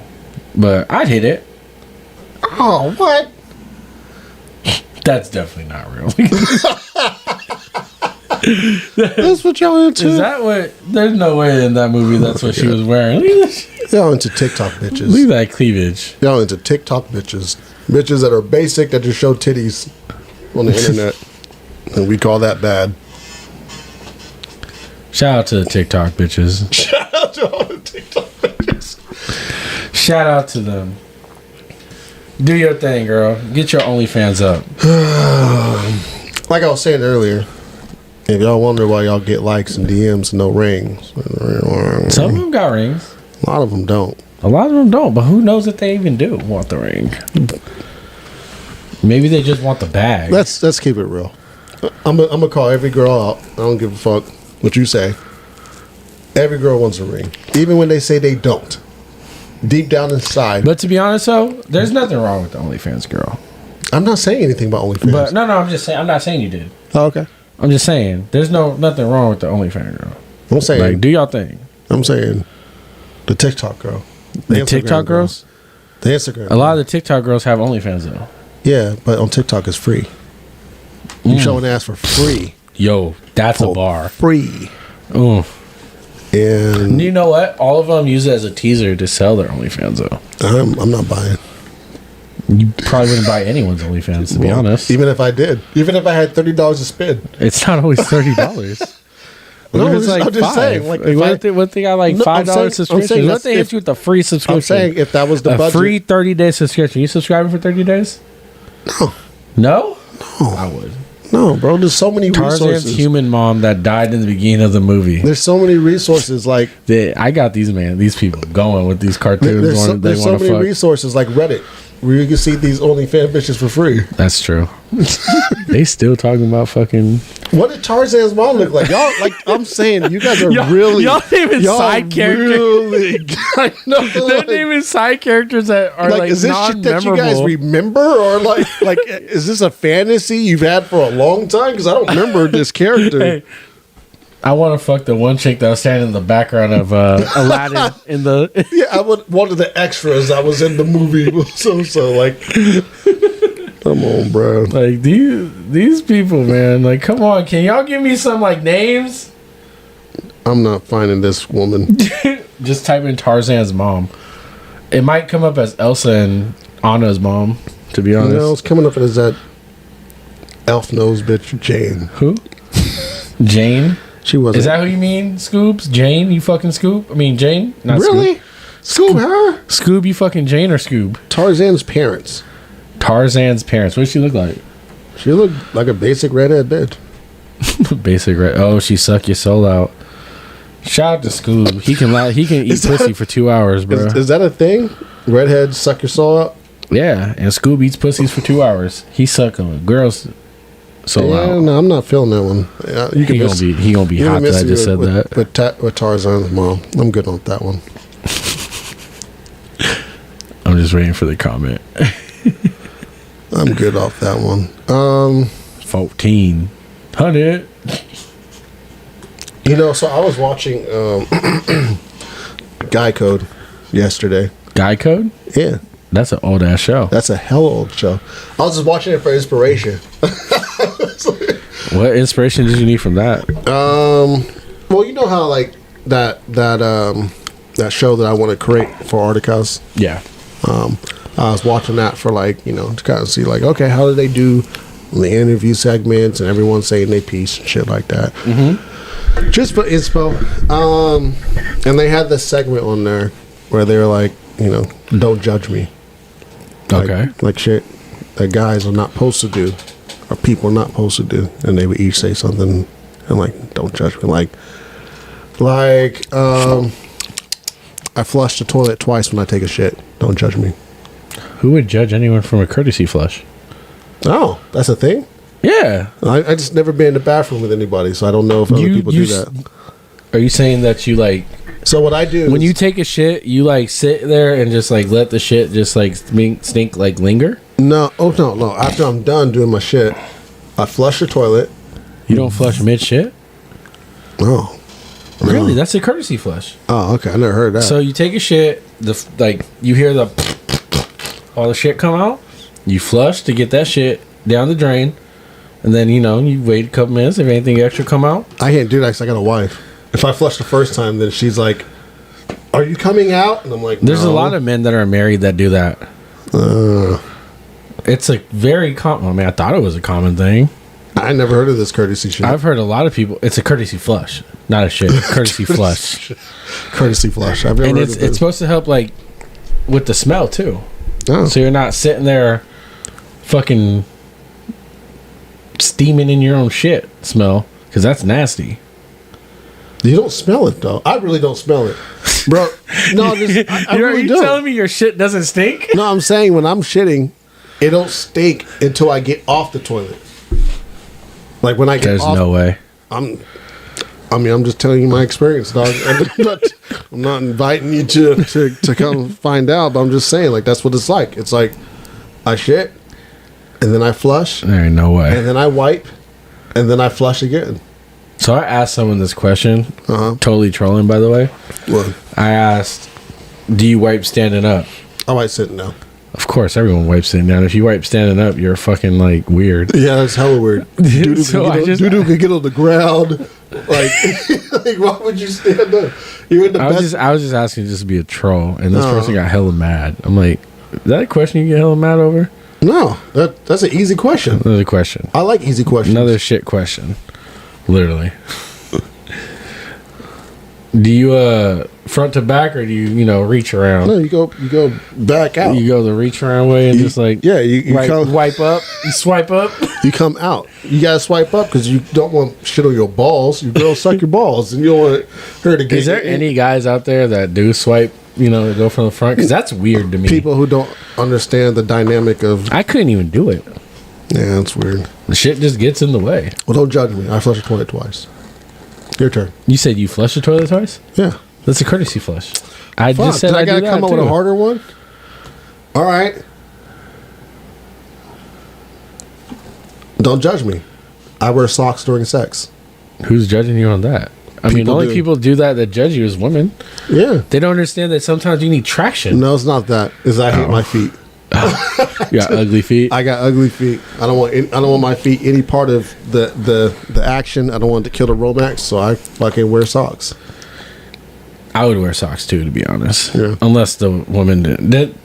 But I'd hit it. Oh, what? That's definitely not real. That's what y'all into? Is that what? There's no way in that movie that's what she was wearing. Look at that, Y'all into TikTok bitches. look at that cleavage. Y'all into TikTok bitches. Bitches that are basic that just show titties on the internet. And we call that bad. Shout out to the TikTok bitches. Shout out to all the TikTok bitches. Shout out to them. Do your thing, girl. Get your OnlyFans up. Like I was saying earlier, if y'all wonder why y'all get likes and DMs and no rings, Some of them got rings. a lot of them don't. A lot of them don't, but who knows if they even do want the ring? Maybe they just want the bag. Let's keep it real. I'm gonna call every girl out. I don't give a fuck what you say. Every girl wants a ring, even when they say they don't. Deep down inside, But to be honest, though, there's nothing wrong with the OnlyFans girl. I'm not saying anything about OnlyFans. But no, I'm just saying. I'm not saying you did. Oh, okay. I'm just saying there's nothing wrong with the OnlyFans girl. I'm saying. Like, do y'all thing. I'm saying the TikTok girl, The Instagram TikTok girl, girls. the Instagram. A lot of the TikTok girls have OnlyFans though. Yeah, but on TikTok it's free. You showing ass for free. Yo, that's a bar. Free. Ooh. And You know what? All of them use it as a teaser to sell their OnlyFans though. I'm not buying. You probably wouldn't buy anyone's OnlyFans to be Well, honest. Even if I did. Even if I had $30 to spend. It's not always $30. No, What if I'm just saying, like, if what if they got like No, I'm $5 saying subscription? What that's if they hit if- you with a free subscription? I'm saying if that was the a budget. free 30-day subscription. You subscribing for 30 days? No. No? I would. No, bro. There's so many Tarzan's resources. human mom that died in the beginning of the movie. There's so many resources like I got these people going with these cartoons. there's so many resources like Reddit where you can see these OnlyFans bitches for free. That's true. They still talking about fucking. What did Tarzan's mom look like? Y'all, like I'm saying, you guys are really y'all naming side characters. Really, I know, They're like, naming side characters that are like is this shit that you guys non-memorable. remember, or like is this a fantasy you've had for a long time? Because I don't remember this character. Hey, I want to fuck the one chick that was standing in the background of Aladdin in the. Yeah, I would one of the extras that was in the movie. So like, come on, bro. Like these people, man. Like, come on, can y'all give me some like names? I'm not finding this woman. Just type in Tarzan's mom. It might come up as Elsa and Anna's mom. To be honest, No, it's coming up as that elf nose bitch Jane. who? Jane. She wasn't. Is that who you mean? Scoops? Jane? You fucking Scoop? I mean Jane? Not really? Scoob her? Scoob, you fucking Jane or Scoob? Tarzan's parents. Tarzan's parents. What does she look like? She looked like a basic redhead bitch. Basic right. Oh, she suck your soul out. Shout out to Scoob. He can eat Is that- pussy for 2 hours, bro. Is that a thing? Redheads suck your soul out? Yeah, and Scoob eats pussies for 2 hours. He sucking girls soul Yeah, out. no, I'm not feeling that one. Yeah, you can miss. He gonna be you can hot miss that I me just said with, that. With Tarzan's mom. I'm good on that one. I'm just waiting for the comment. I'm good off that one. 1400. You know, so I was watching Guy Code yesterday. Guy Code? Yeah, That's an old ass show. that's a hell old show. I was just watching it for inspiration. What inspiration did you need from that? Well, you know how like that show that I want to create for Articus. Yeah. I was watching that for like, you know, to kind of see like, okay, how do they do the interview segments and everyone saying their piece and shit like that. Mm-hmm. Just for inspo. And they had this segment on there where they were like, you know, don't judge me. Like, Okay. Like shit that guys are not supposed to do or people are not supposed to do. And they would each say something and like, don't judge me. I flush the toilet twice when I take a shit. Don't judge me. Who would judge anyone from a courtesy flush? Oh, that's a thing? Yeah. I just never been in the bathroom with anybody, so I don't know if other people do that. Are you saying that you like So what I do when is, you take a shit, you like sit there and just like let the shit just like stink like linger? no. After I'm done doing my shit, I flush the toilet. You don't flush mid shit? Oh, Really? That's a courtesy flush. Oh, okay. I never heard that. So you take a shit, you hear all the shit come out. You flush to get that shit down the drain, and then you wait a couple minutes. If anything extra come out, I can't do that because I got a wife. If I flush the first time, then she's like, "Are you coming out?" And I'm like, there's a "No." lot of men that are married that do that. It's a very common. I mean, I thought it was a common thing. I never heard of this courtesy shit. I've heard a lot of people. It's a courtesy flush, not a shit. Courtesy flush, Courtesy flush. I've never and heard of it's supposed to help with the smell too. Oh. So you're not sitting there, fucking steaming in your own shit smell, because that's nasty. You don't smell it though. I really don't smell it, bro. No, I really you don't. telling me your shit doesn't stink? No, I'm saying when I'm shitting, it don't stink until I get off the toilet. Like when I get There's off, no way. I'm just telling you my experience, dog. I'm not inviting you to come find out, but I'm just saying, like, that's what it's like. It's like I shit, and then I flush, There ain't no way. and then I wipe, and then I flush again. So I asked someone this question, Uh-huh. totally trolling, by the way. Well, I asked, "Do you wipe standing up?" I might sit now. Of course, everyone wipes sitting down. If you wipe standing up, you're fucking weird. Yeah, that's hella weird. Doo-doo So could get on the ground. Like, why would you stand up? You're in the I was best. just asking just to be a troll, and this No. person got hella mad. I'm like, is that a question you get hella mad over? No, that's an easy question. Another question. I like easy questions. Another shit question. Literally. Do you front to back, or do you reach around? No, you go back out. You go the reach around way and just you wipe up, you swipe up. you come out. You gotta swipe up because you don't want shit on your balls. Your girl suck your balls, and you don't want her to get. Is there any guys out there that do swipe? Go from the front, because that's weird to me. people who don't understand the dynamic of? I couldn't even do it. Yeah, that's weird. The shit just gets in the way. Well, don't judge me. I flushed the toilet twice. Your turn. You said you flushed the toilet twice? Yeah. That's a courtesy flush. I Fuck, just said did I I gotta do come that up with a too. harder one. All right. Don't judge me. I wear socks during sex. Who's judging you on that? I mean, the People only do. people do that judge you is women. Yeah. They don't understand that sometimes you need traction. No, it's not that. It's I hate my feet. You got ugly feet. I got ugly feet. I don't want my feet any part of the action. I don't want it to kill the romance, so I fucking wear socks. I would wear socks too, to be honest. Yeah. Unless the woman did.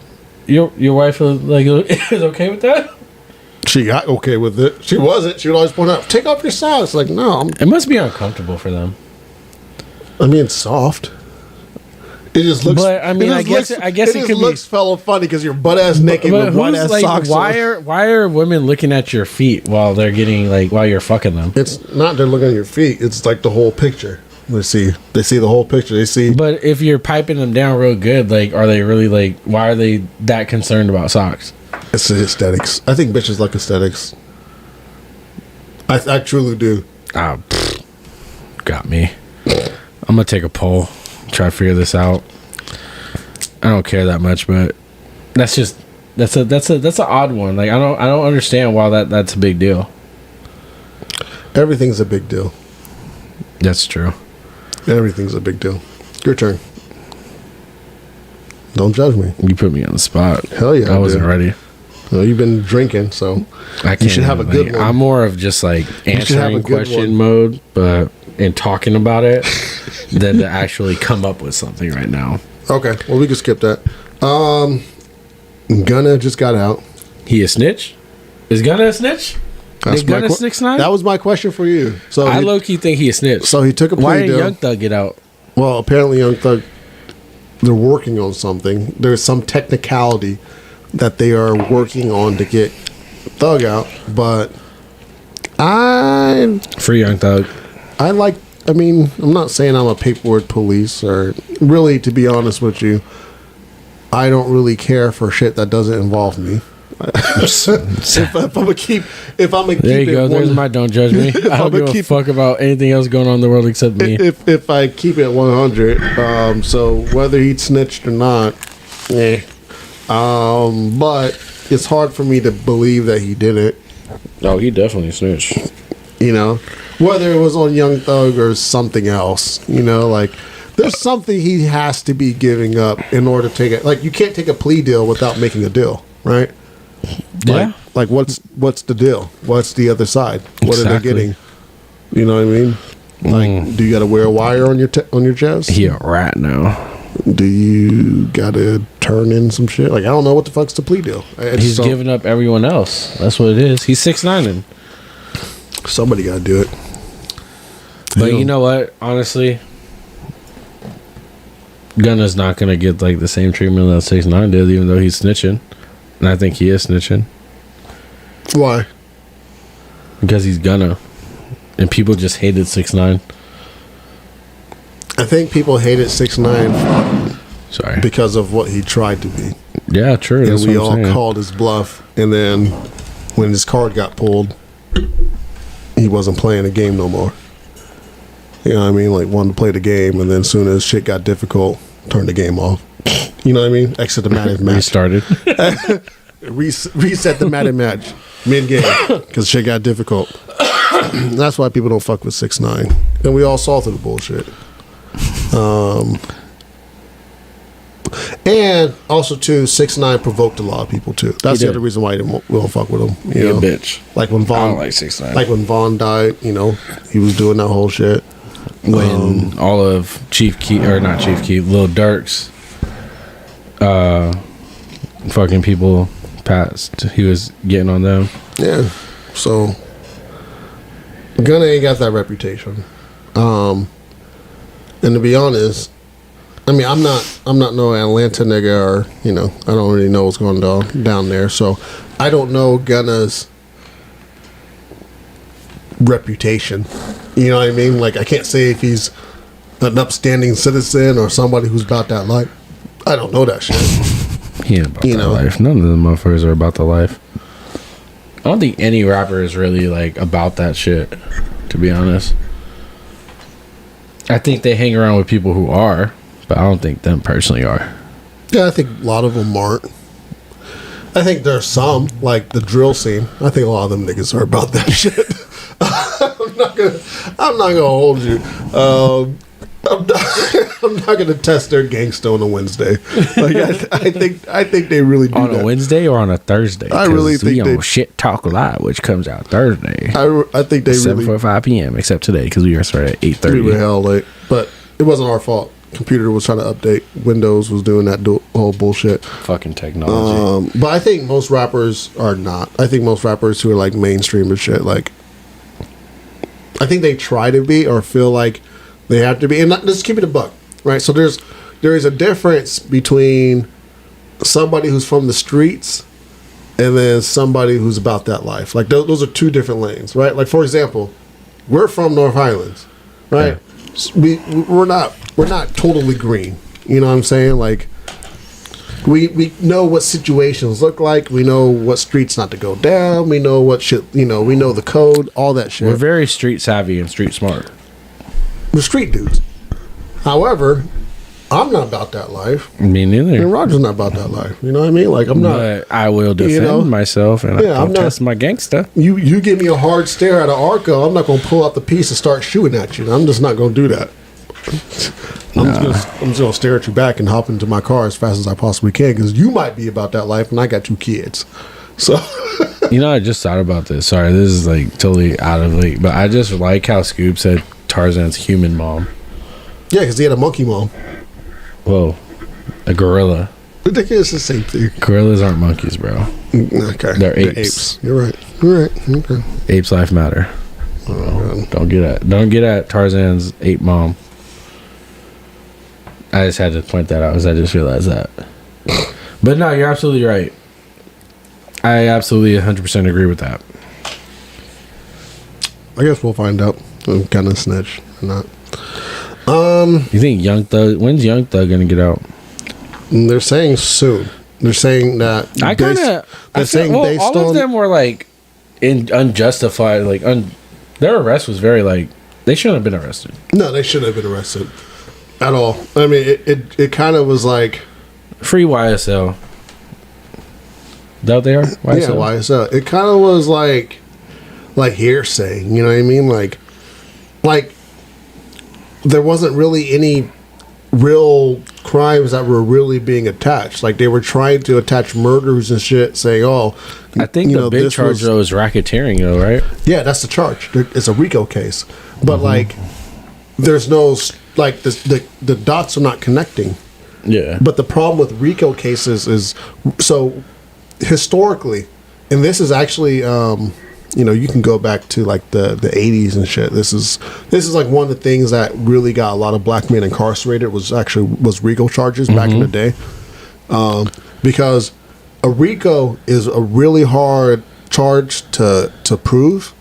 Your wife is okay with that? She got okay with it. She wasn't. She would always point out, "Take off your socks." Like, no, It must be uncomfortable for them. it's soft. It just looks. But, I mean, it just I guess it just could be- looks fellow funny because you're butt ass naked But with white who's ass socks. why on. why are women looking at your feet while they're getting while you're fucking them? It's not they're looking at your feet. It's like the whole picture. They see the whole picture. They see. But if you're piping them down real good, are they really why are they that concerned about socks? It's aesthetics. I think bitches like aesthetics. I truly do. Ah, got me. I'm gonna take a poll, try to figure this out. I don't care that much, but that's an odd one. I don't understand why that's a big deal. Everything's a big deal. That's true. Everything's a big deal. Your turn. Don't judge me. You put me on the spot. Hell yeah, I wasn't dude. ready. Well, you've been drinking, so I can't you should have a even, good one. I'm more of just should have a answering good question one. mode, but and talking about it than to actually come up with something right now. Okay, well, we can skip that. Gunna just got out. He a snitch? Is Gunna a snitch? Did Gunna 6ix9ine? That was my question for you. So I low key think he a snitch. So he took a plea Why didn't deal. Young Thug get out? Well, apparently Young Thug, they're working on something. There's some technicality that they are working on to get Thug out, but Free Young Thug. I'm not saying I'm a paperwork police, or really, to be honest with you, I don't really care for shit that doesn't involve me. if I'm gonna keep There you go. There's my don't judge me. I don't give a fuck about anything else going on in the world except me. if I keep it 100, so whether he snitched or not, but it's hard for me to believe that he did it. Oh, he definitely snitched. You know, whether it was on Young Thug or something else. You know, like there's something he has to be giving up in order to take it. Like you can't take a plea deal without making a deal, right? Yeah. Like what's the deal? What's the other side? What are they Exactly. getting? You know what I mean? Like, do you got to wear a wire on your chest? He a rat now. Do you got to turn in some shit? Like I don't know what the fuck's the plea deal. He's giving up everyone else. That's what it is. He's 6'9" and somebody got to do it. but you know what? Honestly, Gunna's not gonna get like the same treatment that 6'9" did, even though he's snitching. And I think he is snitching Why? because he's Gunna, and people just hated 6'9". I think people hated 6ix9ine Sorry. because of what he tried to be, Yeah, true. and That's we what all I'm saying. called his bluff. And then when his card got pulled, he wasn't playing the game no more. You know what I mean? Like wanted to play the game, and then as soon as shit got difficult, turned the game off. You know what I mean? Exit the Madden match. Restarted. Reset the Madden match mid game because shit got difficult. That's why people don't fuck with 6ix9ine, and we all saw through the bullshit. And also too, 6ix9ine provoked a lot of people too. That's He the did. other reason why we don't fuck with him. He You a know? bitch. Like when I Vaughn, don't like 6'9". like when Vaughn died. You know, he was doing that whole shit. When all of Chief Keef, or not Chief Keef, Lil Durk's fucking people passed, he was getting on them. Yeah. So Gunna ain't got that reputation. And to be honest, I mean, I'm not no Atlanta nigga, or you know, I don't really know what's going on down there. So I don't know Gunna's reputation. You know what I mean? Like I can't say if he's an upstanding citizen or somebody who's about that life. I don't know that shit. He ain't about You that know. life. None of the motherfuckers are about the life. I don't think any rapper is really like about that shit, to be honest. I think they hang around with people who are, but I don't think them personally are. Yeah, I think a lot of them aren't. I think there's some, like the drill scene. I think a lot of them niggas are about that shit. I'm not gonna hold you. I'm not gonna test their gangsta on a Wednesday. Like I think they really do On that. a Wednesday or on a Thursday? I really 'Cause we think on they- Shit Talk Live, which comes out Thursday, I think they really 7:45 p.m. Except today because we are started at we 8:30. were hell late, but it wasn't our fault. Computer was trying to update. Windows was doing that whole bullshit. Fucking technology. But I think most rappers are not. I think most rappers who are like mainstream and shit, like, I think they try to be or feel like they have to be. And let's keep it a buck, right? So there is a difference between somebody who's from the streets and then somebody who's about that life. Like those are two different lanes, right? Like for example, we're from North Highlands, right? We're not totally green. You know what I'm saying? Like we know what situations look like. We know what streets not to go down. We know what shit. You know, we know the code. All that shit. We're very street savvy and street smart. We're street dudes. However, I'm not about that life. Me neither. And Roger's not about that life. You know what I mean? Like I'm not. But I will defend you know? myself and Yeah, I I'm not- protest my gangsta. You give me a hard stare at an Arco, I'm not gonna pull out the piece and start shooting at you. I'm just not gonna do that. I'm just gonna stare at you back and hop into my car as fast as I possibly can because you might be about that life and I got 2 kids. So You know, I just thought about this. Sorry, this is like totally out of like, but I just like how Scoop said Tarzan's human mom. yeah, because he had a monkey mom. Whoa, a gorilla. I think it's the same thing. Gorillas aren't monkeys, bro. Okay, They're apes. You're right. You're right. Okay. Apes' life matter. Don't get at Tarzan's ape mom. I just had to point that out because I just realized that. But no, you're absolutely right. I absolutely 100% agree with that. I guess we'll find out. I'm kind of snitch or not. You think Young Thug? When's Young Thug gonna get out? They're saying soon. They're saying that. I kind of. They're saying based all of on. them were like unjustified. Like their arrest was very like they shouldn't have been arrested. No, they shouldn't have been arrested at all. I mean, it kind of was like. Free YSL. Is that what they are? Yeah, YSL. It kind of was like like hearsay. You know what I mean? Like there wasn't really any real crimes that were really being attached. Like they were trying to attach murders and shit, saying, "Oh, I think the big charge though is racketeering, though, right? Yeah, that's the charge. It's a RICO case, but like, there's no like the dots are not connecting. Yeah. But the problem with RICO cases is so historically, and this is actually you can go back to like the 80s and shit. This is like one of the things that really got a lot of black men incarcerated was RICO charges back in the day, because a RICO is a really hard charge to prove,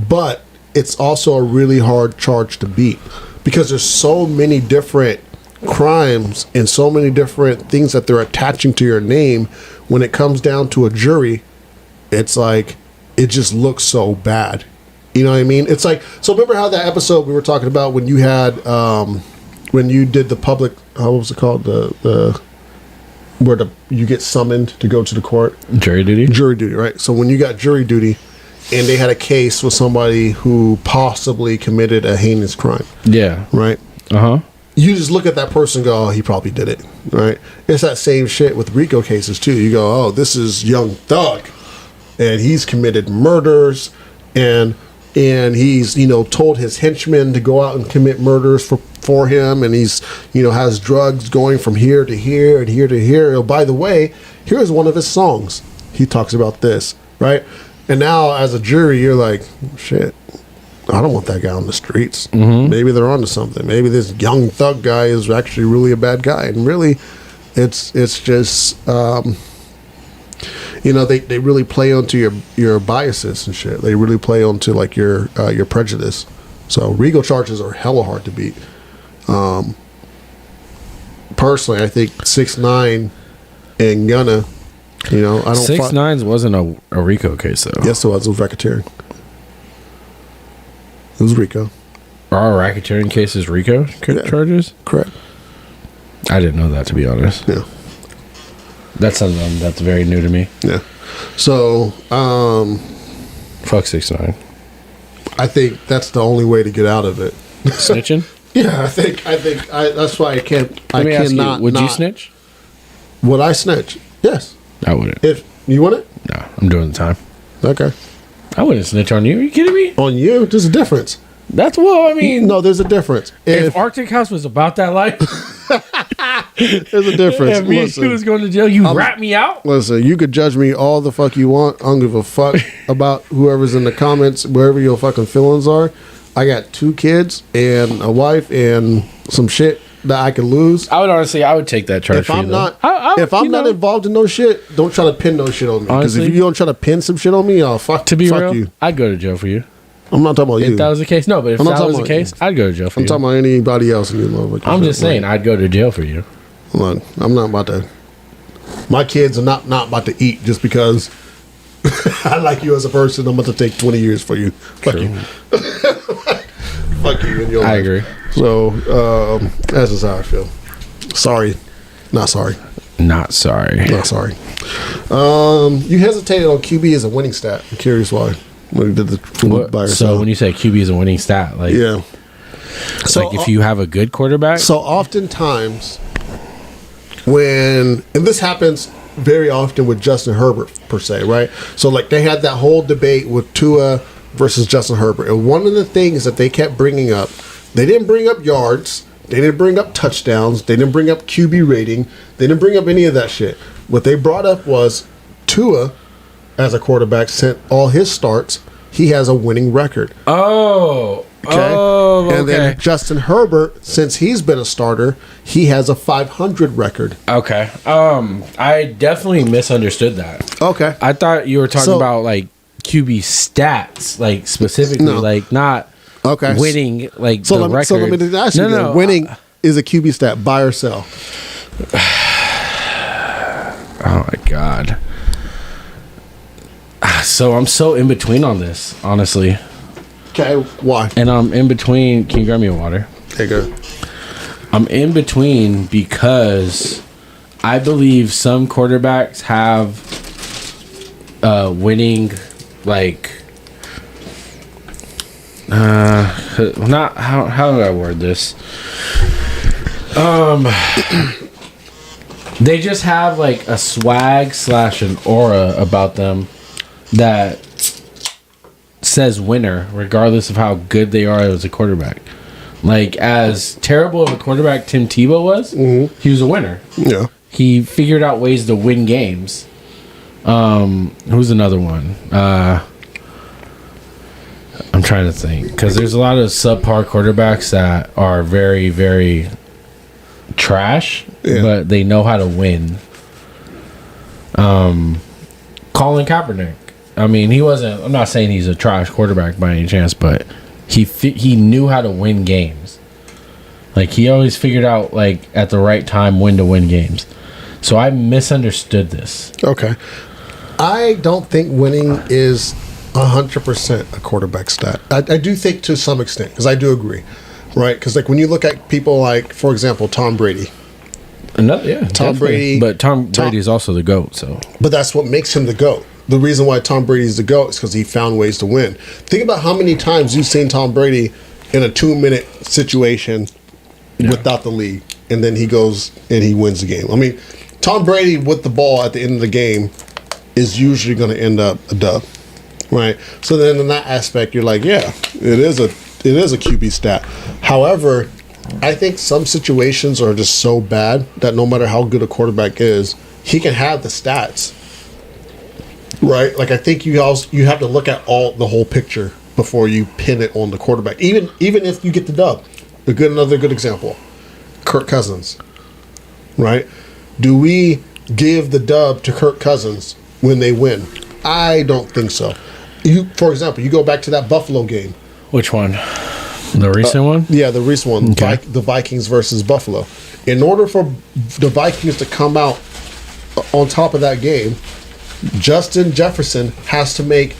but it's also a really hard charge to beat because there's so many different crimes and so many different things that they're attaching to your name. When it comes down to a jury, it's like it just looks so bad. You know what I mean? It's like, so remember how that episode we were talking about when you had when you did the public, what was it called, the where you get summoned to go to the court? Jury duty, right? So when you got jury duty and they had a case with somebody who possibly committed a heinous crime, yeah, right, you just look at that person and go, oh, he probably did it, right? It's that same shit with RICO cases too. You go, oh, this is Young Thug and he's committed murders and he's told his henchmen to go out and commit murders for him, and he's has drugs going from here to here and here to here. Oh, by the way, here's one of his songs. He talks about this, right? And now as a jury, you're like, shit, I don't want that guy on the streets. Maybe they're onto something. Maybe this Young Thug guy is actually really a bad guy, and really, it's just. They really play onto your biases and shit. They really play onto like your prejudice. So RICO charges are hella hard to beat. Personally, I think 6ix9ine and Gunna. I don't. 6ix9ine's wasn't a RICO case though. Yes, it was. It was racketeering. It was RICO. Are all racketeering cases RICO charges? Correct. I didn't know that, to be honest. Yeah. That's something that's very new to me. Yeah. So, fuck 6ix9ine. I think that's the only way to get out of it. Snitching? Yeah, I think that's why I can't. Let me ask you, would you snitch? Would I snitch? Yes. I wouldn't. If you wouldn't? No, I'm doing the time. Okay. I wouldn't snitch on you. Are you kidding me? On you? There's a difference. That's what I mean. No, there's a difference. If Arctic House was about that life, there's a difference. If me and you was going to jail, rat me out. Listen, you could judge me all the fuck you want. I don't give a fuck about whoever's in the comments, wherever your fucking feelings are. I got 2 kids and a wife and some shit that I could lose. I would take that charge. If I'm not involved in no shit, don't try to pin no shit on me. Because if you don't try to pin some shit on me, I'll fuck real, you. I'd go to jail for you. I'm not talking about you. If that was the case, no. But if that was the case, I'd go to jail for you. I'm talking about anybody else in your love. I'm just saying, I'd go to jail for you. Look, I'm not about to. My kids are not about to eat just because I like you as a person. I'm about to take 20 years for you. Fuck you. Fuck you and your life. I agree. So that's just how I feel. Sorry, not sorry. Not sorry. Not sorry. You hesitated on QB as a winning stat. I'm curious why. When you did the by yourself. So when you say QB is a winning stat, like yeah. So like if you have a good quarterback. So oftentimes and this happens very often with Justin Herbert per se, right? So like they had that whole debate with Tua versus Justin Herbert, and one of the things that they kept bringing up, they didn't bring up yards, they didn't bring up touchdowns, they didn't bring up QB rating, they didn't bring up any of that shit. What they brought up was Tua as a quarterback sent all his starts, he has a winning record. Oh. Okay. Oh, okay. And then Justin Herbert, since he's been a starter, he has a 500 record. Okay. I definitely misunderstood that. Okay. I thought you were talking about like QB stats, like specifically, like not winning, like the record. So let me ask you, no. Winning is a QB stat, buy or sell? Oh my God. So I'm so in between on this, honestly. Okay, why? And I'm in between. Can you grab me a water? Okay, good. I'm in between because I believe some quarterbacks have winning, like not how do I word this? They just have like a swag / an aura about them that says winner, regardless of how good they are as a quarterback. Like, as terrible of a quarterback Tim Tebow was, he was a winner. Yeah. He figured out ways to win games. Who's another one? I'm trying to think, because there's a lot of subpar quarterbacks that are very, very trash, but they know how to win. Colin Kaepernick. I mean, he wasn't. I'm not saying he's a trash quarterback by any chance, but he knew how to win games. Like, he always figured out, like, at the right time when to win games. So I misunderstood this. Okay. I don't think winning is 100% a quarterback stat. I do think to some extent, because I do agree, right? Because, like, when you look at people like, for example, Tom Brady. Tom definitely. Brady. But Tom Brady is also the GOAT, so. But that's what makes him the GOAT. The reason why Tom Brady is the GOAT is because he found ways to win. Think about how many times you've seen Tom Brady in a 2-minute situation without the lead, and then he goes and he wins the game. I mean, Tom Brady with the ball at the end of the game is usually going to end up a dub, right? So then in that aspect, you're like, yeah, it is a QB stat. However, I think some situations are just so bad that no matter how good a quarterback is, he can have the stats. Right, like I think you have to look at the whole picture before you pin it on the quarterback. Even if you get the dub, another good example, Kirk Cousins. Right, do we give the dub to Kirk Cousins when they win? I don't think so. For example, you go back to that Buffalo game. Which one? The recent one? Yeah, the recent one. Okay. The Vikings versus Buffalo. In order for the Vikings to come out on top of that game, Justin Jefferson has to make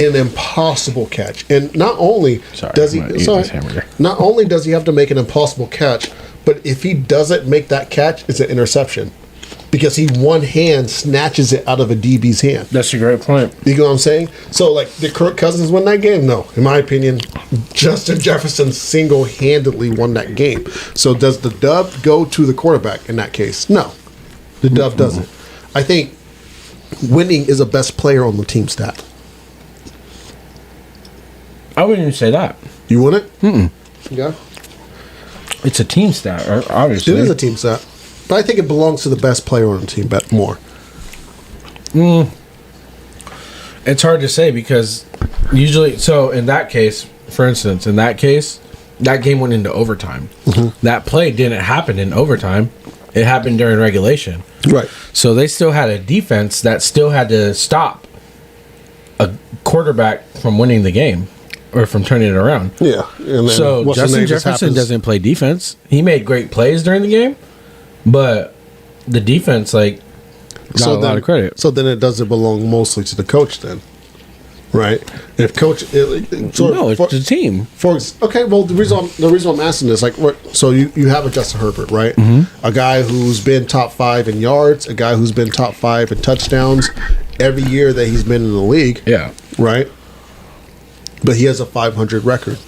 an impossible catch, and not only does he have to make an impossible catch, but if he doesn't make that catch, it's an interception because he one hand snatches it out of a DB's hand. That's a great point. You know what I'm saying? So, like, did Kirk Cousins win that game? No, in my opinion, Justin Jefferson single-handedly won that game. So, does the dub go to the quarterback in that case? No, the dub doesn't. I think winning is a best player on the team stat. I wouldn't even say that. You want it? Yeah. It's a team stat, right? Obviously. It is a team stat. But I think it belongs to the best player on the team bet more. It's hard to say because usually, so in that case, for instance, that game went into overtime. That play didn't happen in overtime. It happened during regulation. Right. So they still had a defense that still had to stop a quarterback from winning the game or from turning it around. Yeah. And then so Justin Jefferson doesn't play defense. He made great plays during the game, but the defense, like, got a lot of credit. So then it doesn't belong mostly to the coach then. Right. If coach, it's the team. Well, the reason I'm asking this, like, so you have a Justin Herbert, right? A guy who's been top 5 in yards, a guy who's been top 5 in touchdowns every year that he's been in the league. Yeah. Right. But he has a 500 record.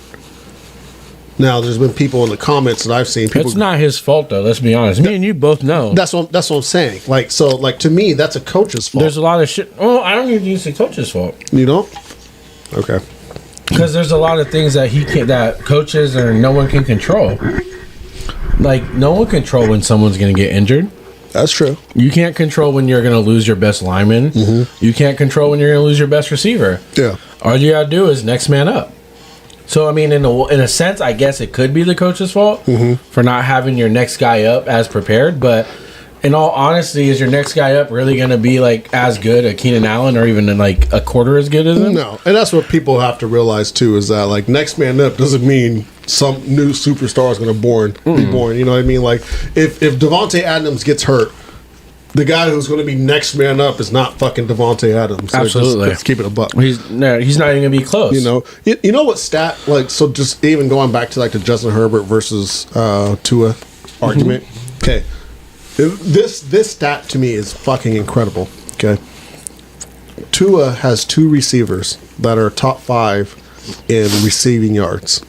Now, there's been people in the comments that I've seen. It's not his fault, though. Let's be honest. Me and you both know. That's what I'm saying. Like, so, like, to me, that's a coach's fault. There's a lot of shit. Oh, I don't even use the coach's fault. You don't? Okay. Because there's a lot of things that that coaches or no one can control. Like, no one can control when someone's going to get injured. That's true. You can't control when you're going to lose your best lineman. You can't control when you're going to lose your best receiver. Yeah. All you got to do is next man up. So, I mean, in a sense, I guess it could be the coach's fault for not having your next guy up as prepared. But in all honesty, is your next guy up really going to be, like, as good as Keenan Allen or even, like, a quarter as good as him? No. And that's what people have to realize, too, is that, like, next man up doesn't mean some new superstar is going to be born. You know what I mean? Like, if Devontae Adams gets hurt, the guy who's going to be next man up is not fucking Devontae Adams. Absolutely. Let's keep it a buck. He's not even going to be close. You know? You know what stat, like, so just even going back to, like, the Justin Herbert versus Tua argument. Okay. This stat to me is fucking incredible. Okay. Tua has 2 receivers that are top 5 in receiving yards.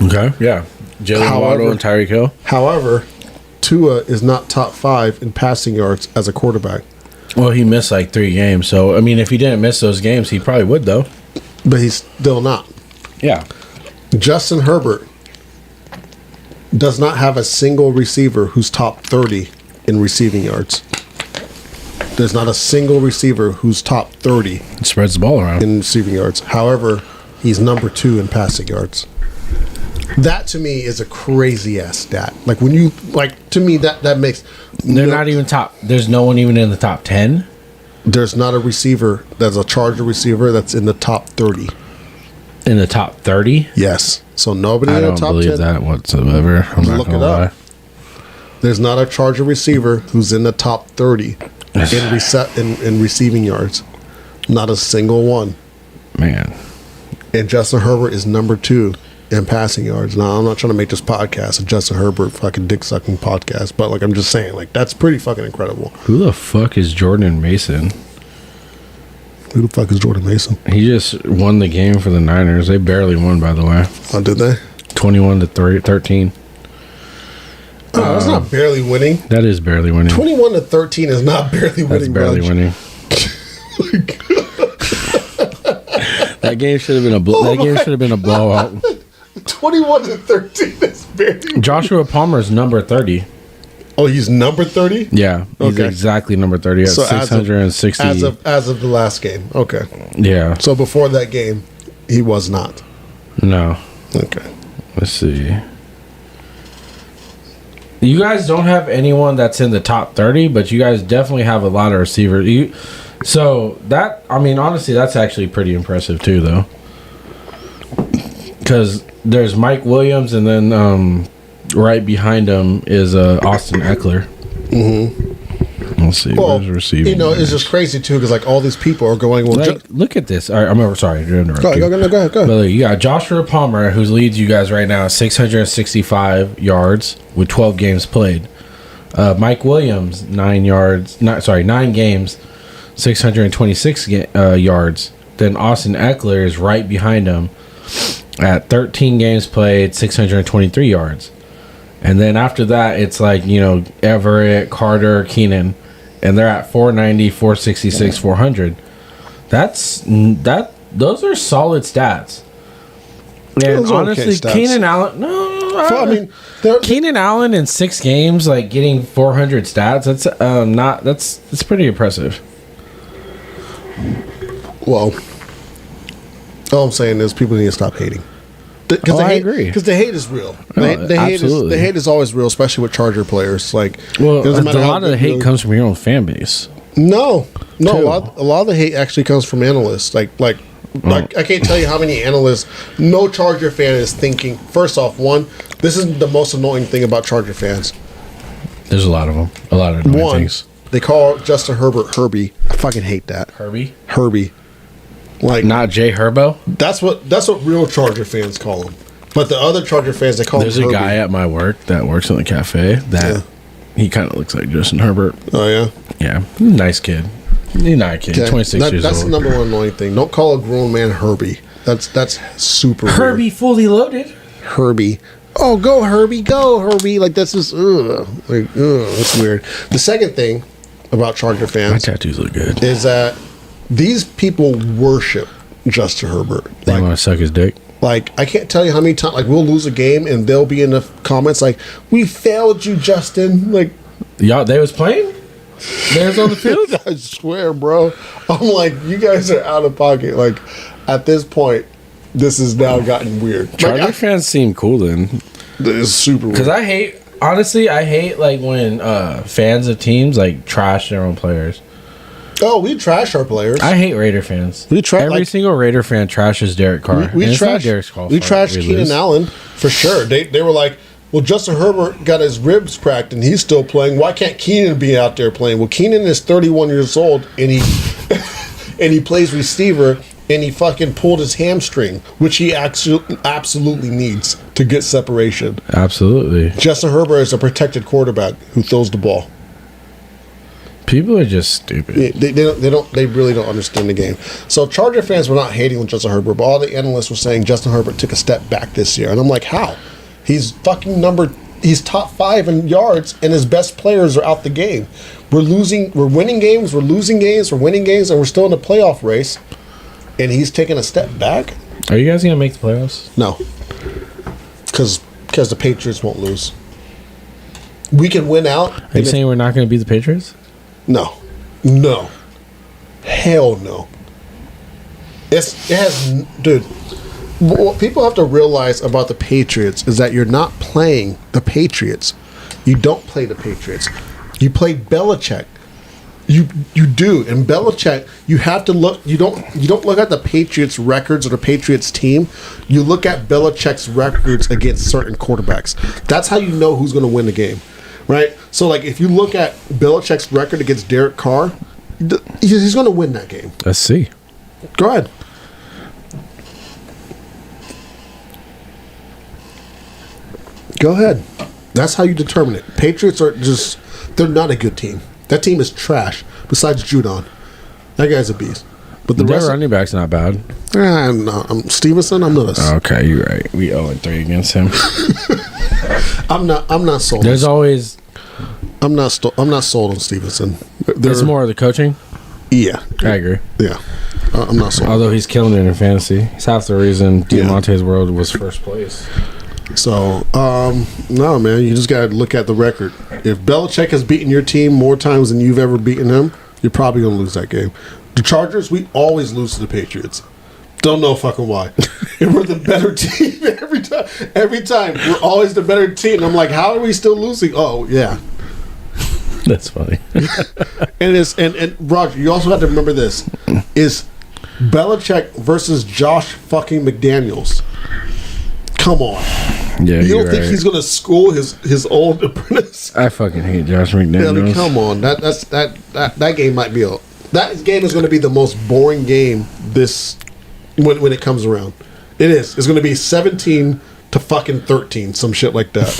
Okay. Yeah. Jalen However- Waddle and Tyreek Hill. However, Tua is not top 5 in passing yards as a quarterback. Well, he missed like 3 games. So, I mean, if he didn't miss those games, he probably would, though. But he's still not. Yeah. Justin Herbert does not have a single receiver who's top 30 in receiving yards. There's not a single receiver who's top 30 He spreads the ball around. in receiving yards. However, he's number 2 in passing yards. That to me is a crazy ass stat. Like when you to me that makes They're not even top. There's no one even in the top 10 There's not a receiver that's a Charger receiver that's in the top 30. in the top 30. Yes. So nobody I in the don't top believe 10. that whatsoever. I'm not Look gonna it up. lie. There's not a Charger receiver who's in the top 30 in receiving yards. Not a single one. Man. And Justin Herbert is number 2 in passing yards. Now, I'm not trying to make this podcast a Justin Herbert fucking dick sucking podcast, but like I'm just saying, like that's pretty fucking incredible. Who the fuck is Jordan Mason? Who the fuck is Jordan Mason? He just won the game for the Niners. They barely won, by the way. Oh, did they? 21-13. Oh, that's not barely winning. That is barely winning. 21-13 is not barely winning. That's barely Budge. winning. That game should have been that game should have been a blowout. 21-13 is barely. Joshua Palmer's number 30. Oh, he's number 30. Yeah, he's Okay. exactly number 30 at So as of- 660. As of the last game. Okay. Yeah. So before that game, he was not. No. Okay. Let's see. You guys don't have anyone that's in the top 30, but you guys definitely have a lot of receivers. So that, I mean, honestly, that's actually pretty impressive too, though. Because there's Mike Williams, and then right behind him is Austin Eckler. Mm-hmm. Let's see. Well, where's receiving? you know, it's just crazy too because like all these people are going. Well, Like, look at this. All right, I'm sorry to interrupt go you. ahead. But look, you got Joshua Palmer, who leads you guys right now, 665 yards with 12 games played. Mike Williams, 9 games, 626 yards. Then Austin Eckler is right behind him at 13 games played, 623 yards. And then after that, it's like, you know, Everett, Carter, Keenan, and they're at 490, 466, 400. Those are solid stats. And Those are okay honestly, stats. Keenan Allen, I mean, they're- Keenan Allen in 6 games, like getting 400 stats. That's pretty impressive. well, all I'm saying is people need to stop hating. Because I agree. Because the hate is real. No, The absolutely. hate is always real, especially with Charger players. Like, Well, it doesn't a matter how lot of the good hate you- comes from your own fan base. No, Too. a lot of the hate actually comes from analysts. Like I can't tell you how many analysts. No Charger fan is thinking. First off, one, this is the most annoying thing about Charger fans. There's a lot of them. A lot of annoying One, things. they call Justin Herbert Herbie. I fucking hate that. Herbie. Like Not Jay Herbo. that's what real Charger fans call him. But the other Charger fans, they call There's him a Herbie. guy at my work that works in the cafe that Yeah. he kind of looks like Justin Herbert. Oh yeah. Yeah, nice kid. He's not a kid. Okay. 26 years That's old. the number one annoying thing. Don't call a grown man Herbie. That's super weird. Herbie fully loaded. Herbie. Oh, go Herbie. Like that's just that's weird. The second thing about Charger My fans tattoos look good. is that these people worship Justin Herbert. They want to suck his dick. Like I can't tell you how many times like we'll lose a game and they'll be in the comments like, "We failed you, Justin." Like Y'all, they was playing. They was on the field. I swear, bro. I'm like, you guys are out of pocket. Like at this point, this has now gotten weird. Charger Like, fans seem cool then, it's super weird. because I hate like when fans of teams like trash their own players. Oh, we trash our players. I hate Raider fans. We tra- Every like- single Raider fan trashes Derek Carr. We And it's not trashed Derek's fault we for trashed we Keenan lose. Allen for sure. They were like, well, Justin Herbert got his ribs cracked and he's still playing. Why can't Keenan be out there playing? Well, Keenan is 31 years old and he and he plays receiver and he fucking pulled his hamstring, which he absolutely needs to get separation. Absolutely. Justin Herbert is a protected quarterback who throws the ball. People are just stupid. They really don't understand the game. So Charger fans were not hating on Justin Herbert, but all the analysts were saying Justin Herbert took a step back this year, and I'm like, how? He's he's top 5 in yards, and his best players are out the game. We're winning games, we're losing games, we're winning games, and we're still in the playoff race. And he's taking a step back. Are you guys gonna make the playoffs? No, because the Patriots won't lose. We can win out. Are you saying we're not gonna beat the Patriots? No, hell no. Dude. What people have to realize about the Patriots is that you're not playing the Patriots. You don't play the Patriots. You play Belichick. You do. And Belichick, you have to look. You don't look at the Patriots records or the Patriots team. You look at Belichick's records against certain quarterbacks. That's how you know who's going to win the game, right? So, like, if you look at Belichick's record against Derek Carr, he's going to win that game. Let's see. Go ahead. Go ahead. That's how you determine it. Patriots are they're not a good team. That team is trash, besides Judon. That guy's a beast. But the Their rest running back's not bad. I'm Stevenson, I'm not Okay, you're right. We 0-3 against him. I'm not sold. There's always... I'm not sold on Stevenson. There's more of the coaching? Yeah. I agree. Yeah. I'm not sold. Although he's killing it in fantasy. He's half the reason Diamante's World was first place. So, no, man, you just got to look at the record. If Belichick has beaten your team more times than you've ever beaten him, you're probably going to lose that game. The Chargers, we always lose to the Patriots. Don't know fucking why. And we're the better team every time. Every time. We're always the better team. And I'm like, how are we still losing? Oh, yeah. That's funny. and Roger, you also have to remember this. Is Belichick versus Josh fucking McDaniels. Come on. Yeah, you don't think he's gonna school his old apprentice? I fucking hate Josh McDaniels. Yeah, I mean, come on. That game might be that game is gonna be the most boring game when it comes around. It is. It's gonna be 17 to fucking 13, some shit like that.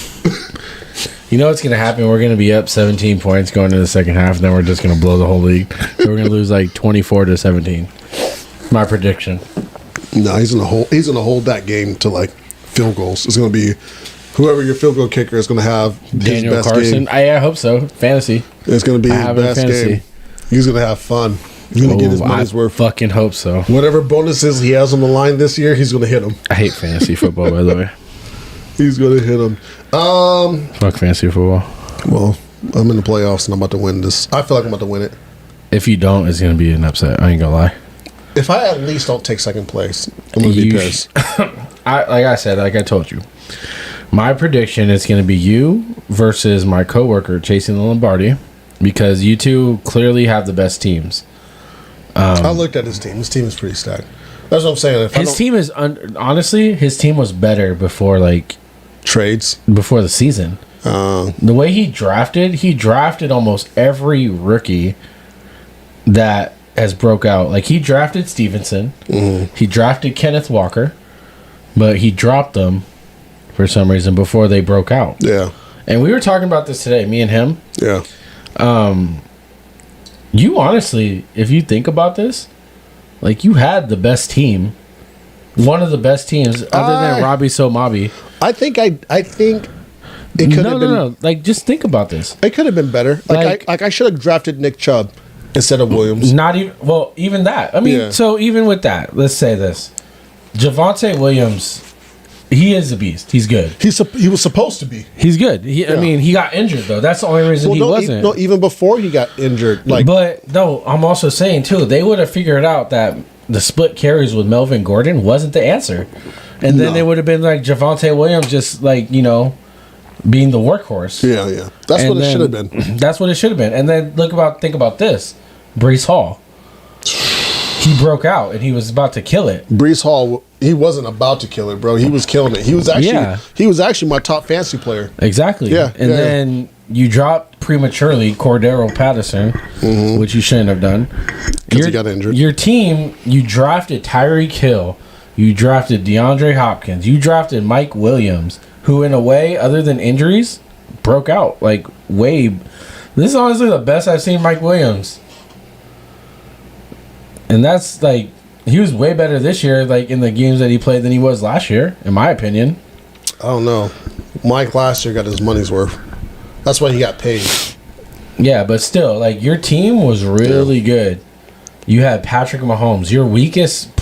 You know what's gonna happen? We're gonna be up 17 points going into the second half, and then we're just gonna blow the whole league. We're gonna lose like 24-17. My prediction. No, he's gonna hold that game to like field goals. It's going to be whoever your field goal kicker is going to have Daniel his best Carson. game. I hope so. Fantasy. It's going to be his best game. He's going to have fun. He's going to get his money's worth. Fucking hope so. Whatever bonuses he has on the line this year, he's going to hit them. I hate fantasy football, by the way. He's going to hit them. Fuck fantasy football. Well, I'm in the playoffs and I'm about to win this. I feel like I'm about to win it. If you don't, it's going to be an upset. I ain't going to lie. If I at least don't take second place, I'm going to be pissed. Like I told you, my prediction is going to be you versus my coworker chasing the Lombardi, because you two clearly have the best teams. I looked at his team. His team is pretty stacked. That's what I'm saying. His team is honestly, his team was better before trades before the season. The way he drafted almost every rookie that has broke out. Like, he drafted Stevenson, he drafted Kenneth Walker, but he dropped them for some reason before they broke out. Yeah. And we were talking about this today, me and him. Yeah. You honestly, if you think about this, like, you had the best team. One of the best teams other than Robbie Somabi. I think it could have been. No. Like, just think about this. It could have been better. I should have drafted Nick Chubb instead of Williams. Not even, well, even that. I mean, so even with that, let's say this. Javonte Williams, he is a beast. He's good. He was supposed to be. He's good. I mean, he got injured, though. That's the only reason he wasn't. No, even before he got injured. But, no, I'm also saying, too, they would have figured out that the split carries with Melvin Gordon wasn't the answer. And then they would have been like Javonte Williams just, like, being the workhorse. Yeah. That's what it should have been. That's what it should have been. And then think about this. Breece Hall. He broke out and he was about to kill it. Breece Hall, he wasn't about to kill it, bro. He was killing it. He was actually my top fantasy player. Exactly. Yeah. And then you dropped prematurely Cordero Patterson, which you shouldn't have done. Because he got injured. Your team, you drafted Tyreek Hill. You drafted DeAndre Hopkins. You drafted Mike Williams, who in a way, other than injuries, broke out. Like, way. This is honestly the best I've seen Mike Williams. And that's like, he was way better this year, like in the games that he played than he was last year, in my opinion. I don't know. Mike last year got his money's worth. That's why he got paid. Yeah, but still, like your team was really good. You had Patrick Mahomes. Your weakest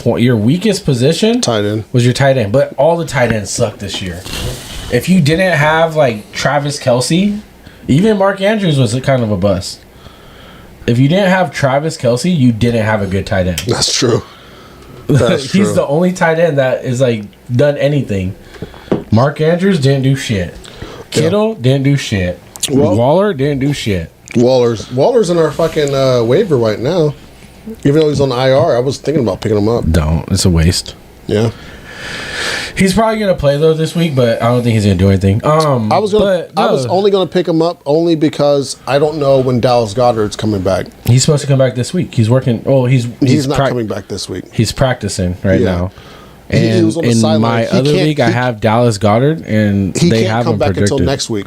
position Tight end was your tight end, but all the tight ends sucked this year. If you didn't have like Travis Kelce, even Mark Andrews was kind of a bust. If you didn't have Travis Kelce, you didn't have a good tight end. That's true. That's He's true. the only tight end that is like done anything. Mark Andrews didn't do shit. Kittle didn't do shit. Well- Waller didn't do shit. Waller's in our fucking waiver right now. Even though he's on IR, I was thinking about picking him up. Don't. It's a waste. Yeah. He's probably gonna play though this week, but I don't think he's gonna do anything. I was only gonna pick him up only because I don't know when Dallas Goedert's coming back. He's supposed to come back this week. He's working. Oh, he's not coming back this week. He's practicing right Yeah. now. He And was on the in sideline. my He other can't- league, I have Dallas Goddard, and He they can't have come him back predicted. until next week.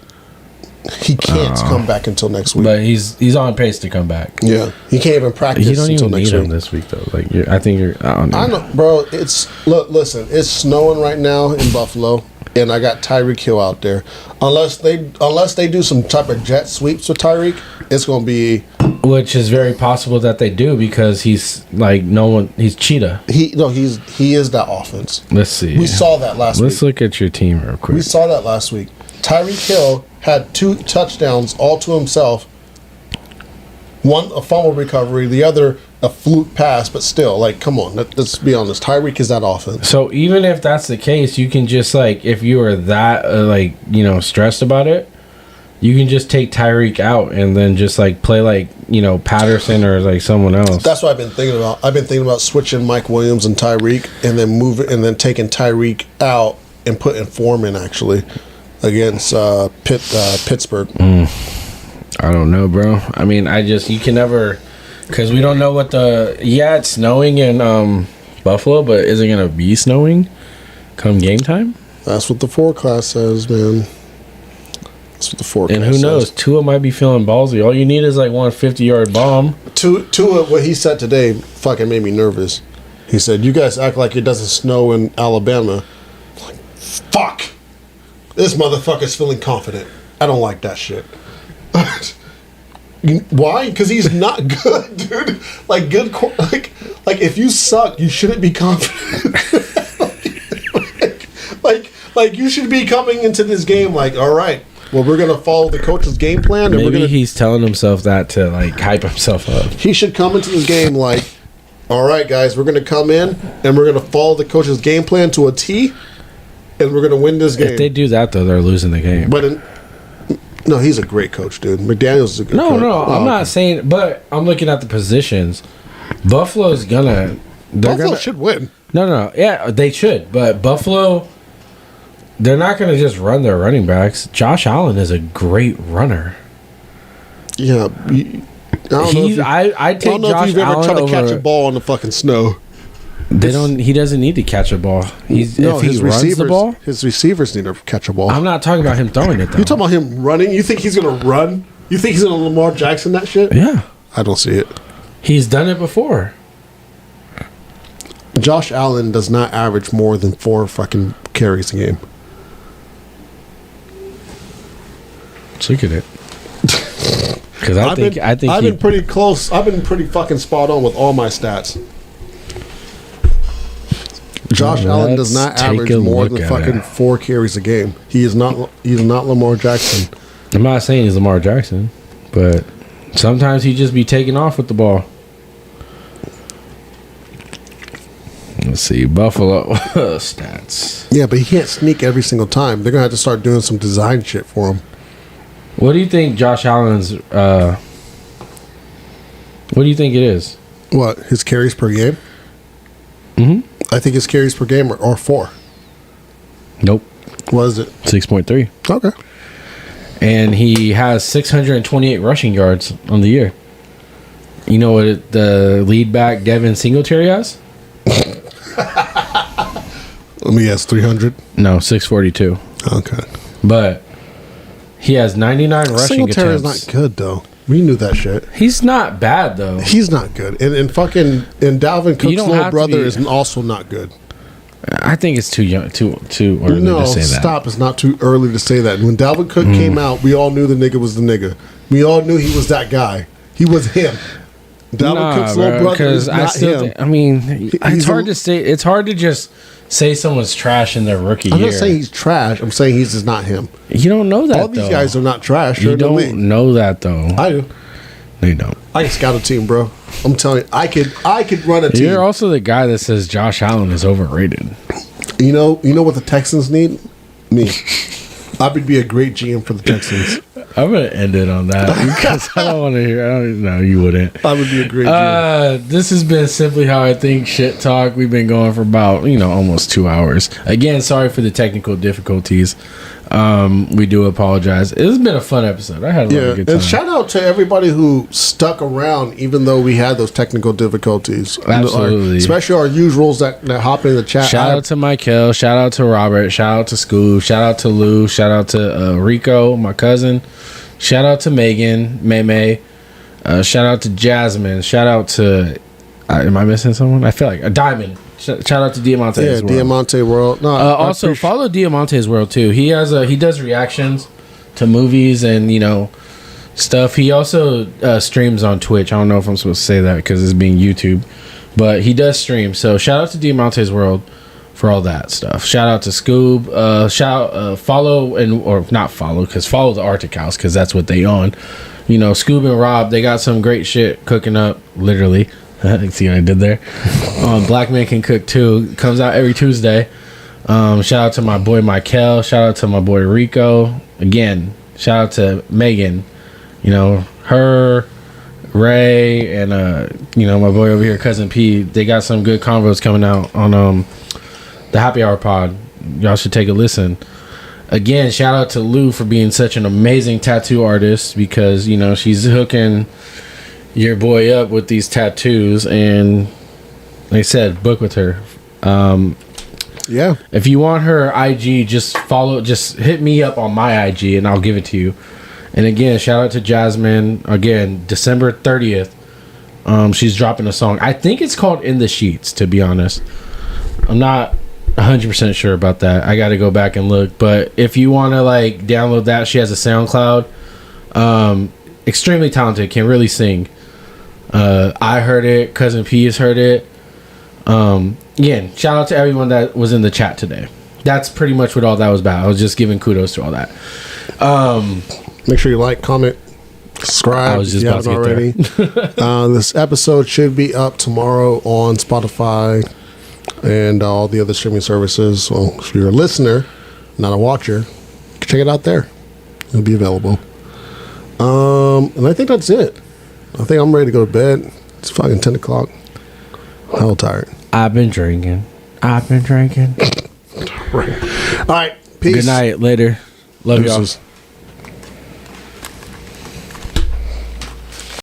He can't come back until next week. But he's on pace to come back. Yeah, he can't even practice You don't until even next need week. him this week though. Like I think you're. I don't know. I know, bro. Listen. It's snowing right now in Buffalo, and I got Tyreek Hill out there. Unless they do some type of jet sweeps with Tyreek, it's gonna be. Which is very possible that they do because he's like no one. He's cheetah. He is that offense. Let's see. We saw that last Let's week. look at your team real quick. We saw that last week. Tyreek Hill had 2 touchdowns all to himself. One a fumble recovery, the other a fluke pass. But still, like, come on, let's be honest. Tyreek is that offense. So even if that's the case, you can just like if you are that stressed about it, you can just take Tyreek out and then just like play like Patterson or like someone else. That's what I've been thinking about. I've been thinking about switching Mike Williams and Tyreek, and then taking Tyreek out and putting Foreman actually against Pittsburgh. I don't know, bro. I mean, you can never, because we don't know what it's snowing in Buffalo, but is it gonna be snowing come game time? That's what the forecast says, man. That's what the forecast And who knows? Tua might be feeling ballsy. All you need is like one 50-yard bomb. Tua, what he said today fucking made me nervous. He said, "You guys act like it doesn't snow in Alabama." I'm like, fuck. This motherfucker's feeling confident. I don't like that shit. Why? Because he's not good, dude. Like like if you suck, you shouldn't be confident. like you should be coming into this game like, all right, well, we're gonna follow the coach's game plan, and Maybe he's telling himself that to like hype himself up. he should come into this game like, all right, guys, we're gonna come in and we're gonna follow the coach's game plan to a T, and we're gonna win this game. If they do that, though, they're losing the game. But no, he's a great coach, dude. McDaniel's is a good coach. No, I'm not saying. But I'm looking at the positions. Buffalo's gonna. Buffalo should win. No. Yeah, they should. But Buffalo, they're not gonna just run their running backs. Josh Allen is a great runner. Yeah. I don't know I take if Josh you've ever Allen tried to catch over. a ball in the fucking snow. He doesn't need to catch a ball. If he his runs receivers, the ball. his receivers need to catch a ball. I'm not talking about him throwing it though. You talking about him running? You think he's gonna run? You think he's gonna Lamar Jackson that shit? Yeah, I don't see it. he's done it before. Josh Allen does not average more than 4 fucking carries a game. Let's look at it. Because I think I've been pretty close. I've been pretty fucking spot on with all my stats. Josh Allen does not Let's average take a more look than at fucking it. 4 carries a game. He's not Lamar Jackson. I'm not saying he's Lamar Jackson, but sometimes he just be taking off with the ball. Let's see, Buffalo stats. Yeah, but he can't sneak every single time. They're gonna have to start doing some design shit for him. What do you think Josh Allen's? What do you think it is? What, his carries per game? Mm-hmm. I think his carries per game are 4. Nope, What is it? 6.3, Okay. and he has 628 rushing yards on the year. You know what the lead back Devin Singletary has? Let me guess, 300. No, 642. Okay. But he has 99 rushing Singletary is attempts. not good though. We knew that shit. He's not bad though. He's not good. And Dalvin Cook's little brother is also not good. I think it's too young, too early to say that. Stop! It's not too early to say that. When Dalvin Cook came out, we all knew the nigga was the nigga. We all knew he was that guy. He was him. Dalvin Cook's little brother is not him. It's hard to say. It's hard to just say someone's trash in their rookie year. I'm not saying he's trash. I'm saying he's just not him. You don't know that. All these guys are not trash. You don't know that though. I do. No, you don't. I can scout a team, bro. I'm telling you, I could run a team. You're also the guy that says Josh Allen is overrated. You know what the Texans need? Me. I would be a great GM for the Texans. I'm gonna end it on that because I don't want to hear. No, you wouldn't. I would be a great GM. This has been Simply How I Think Shit Talk. We've been going for about almost 2 hours. Again, sorry for the technical difficulties. We do apologize. It's been a fun episode. I had a lot of good time. And shout out to everybody who stuck around even though we had those technical difficulties. Absolutely. Especially our usuals that hop in the chat. Shout out to Michael. Shout out to Robert. Shout out to Scoob. Shout out to Lou. Shout out to Rico, my cousin. Shout out to Megan, May. Shout out to Jasmine. Shout out to... am I missing someone? I feel like... Diamond. Shout out to Diamante's World. Diamante World. No, also, follow Diamante's World, too. He does reactions to movies and, stuff. He also streams on Twitch. I don't know if I'm supposed to say that because it's being YouTube. But he does stream. So, shout out to Diamante's World for all that stuff. Shout out to Scoob. Follow or not follow, because follow the Arctic House because that's what they own. Scoob and Rob, they got some great shit cooking up, literally. See what I did there? Black Man Can Cook Too comes out every Tuesday. Shout out to my boy Michael. Shout out to my boy Rico. Again, shout out to Megan. Her, Ray, and my boy over here, Cousin P. They got some good convos coming out on the Happy Hour Pod. Y'all should take a listen. Again, shout out to Lou for being such an amazing tattoo artist because she's hooking your boy up with these tattoos, and like I said, book with her. Yeah. If you want her IG, just hit me up on my IG and I'll give it to you. And again, shout out to Jasmine. Again, December 30th. She's dropping a song. I think it's called In the Sheets, to be honest. I'm not 100% sure about that. I got to go back and look. But if you want to download that, she has a SoundCloud. Extremely talented, can really sing. I heard it. Cousin P has heard it. Again, shout out to everyone that was in the chat today. That's pretty much what all that was about. I was just giving kudos to all that. Make sure you like, comment, subscribe. I was just about to get already. This episode should be up tomorrow on Spotify and all the other streaming services. So if you're a listener, not a watcher, check it out there. It'll be available. And I think that's it. I think I'm ready to go to bed. It's fucking 10 o'clock. Hell tired. I've been drinking. Right. All right. Peace. Good night. Later. Love y'all.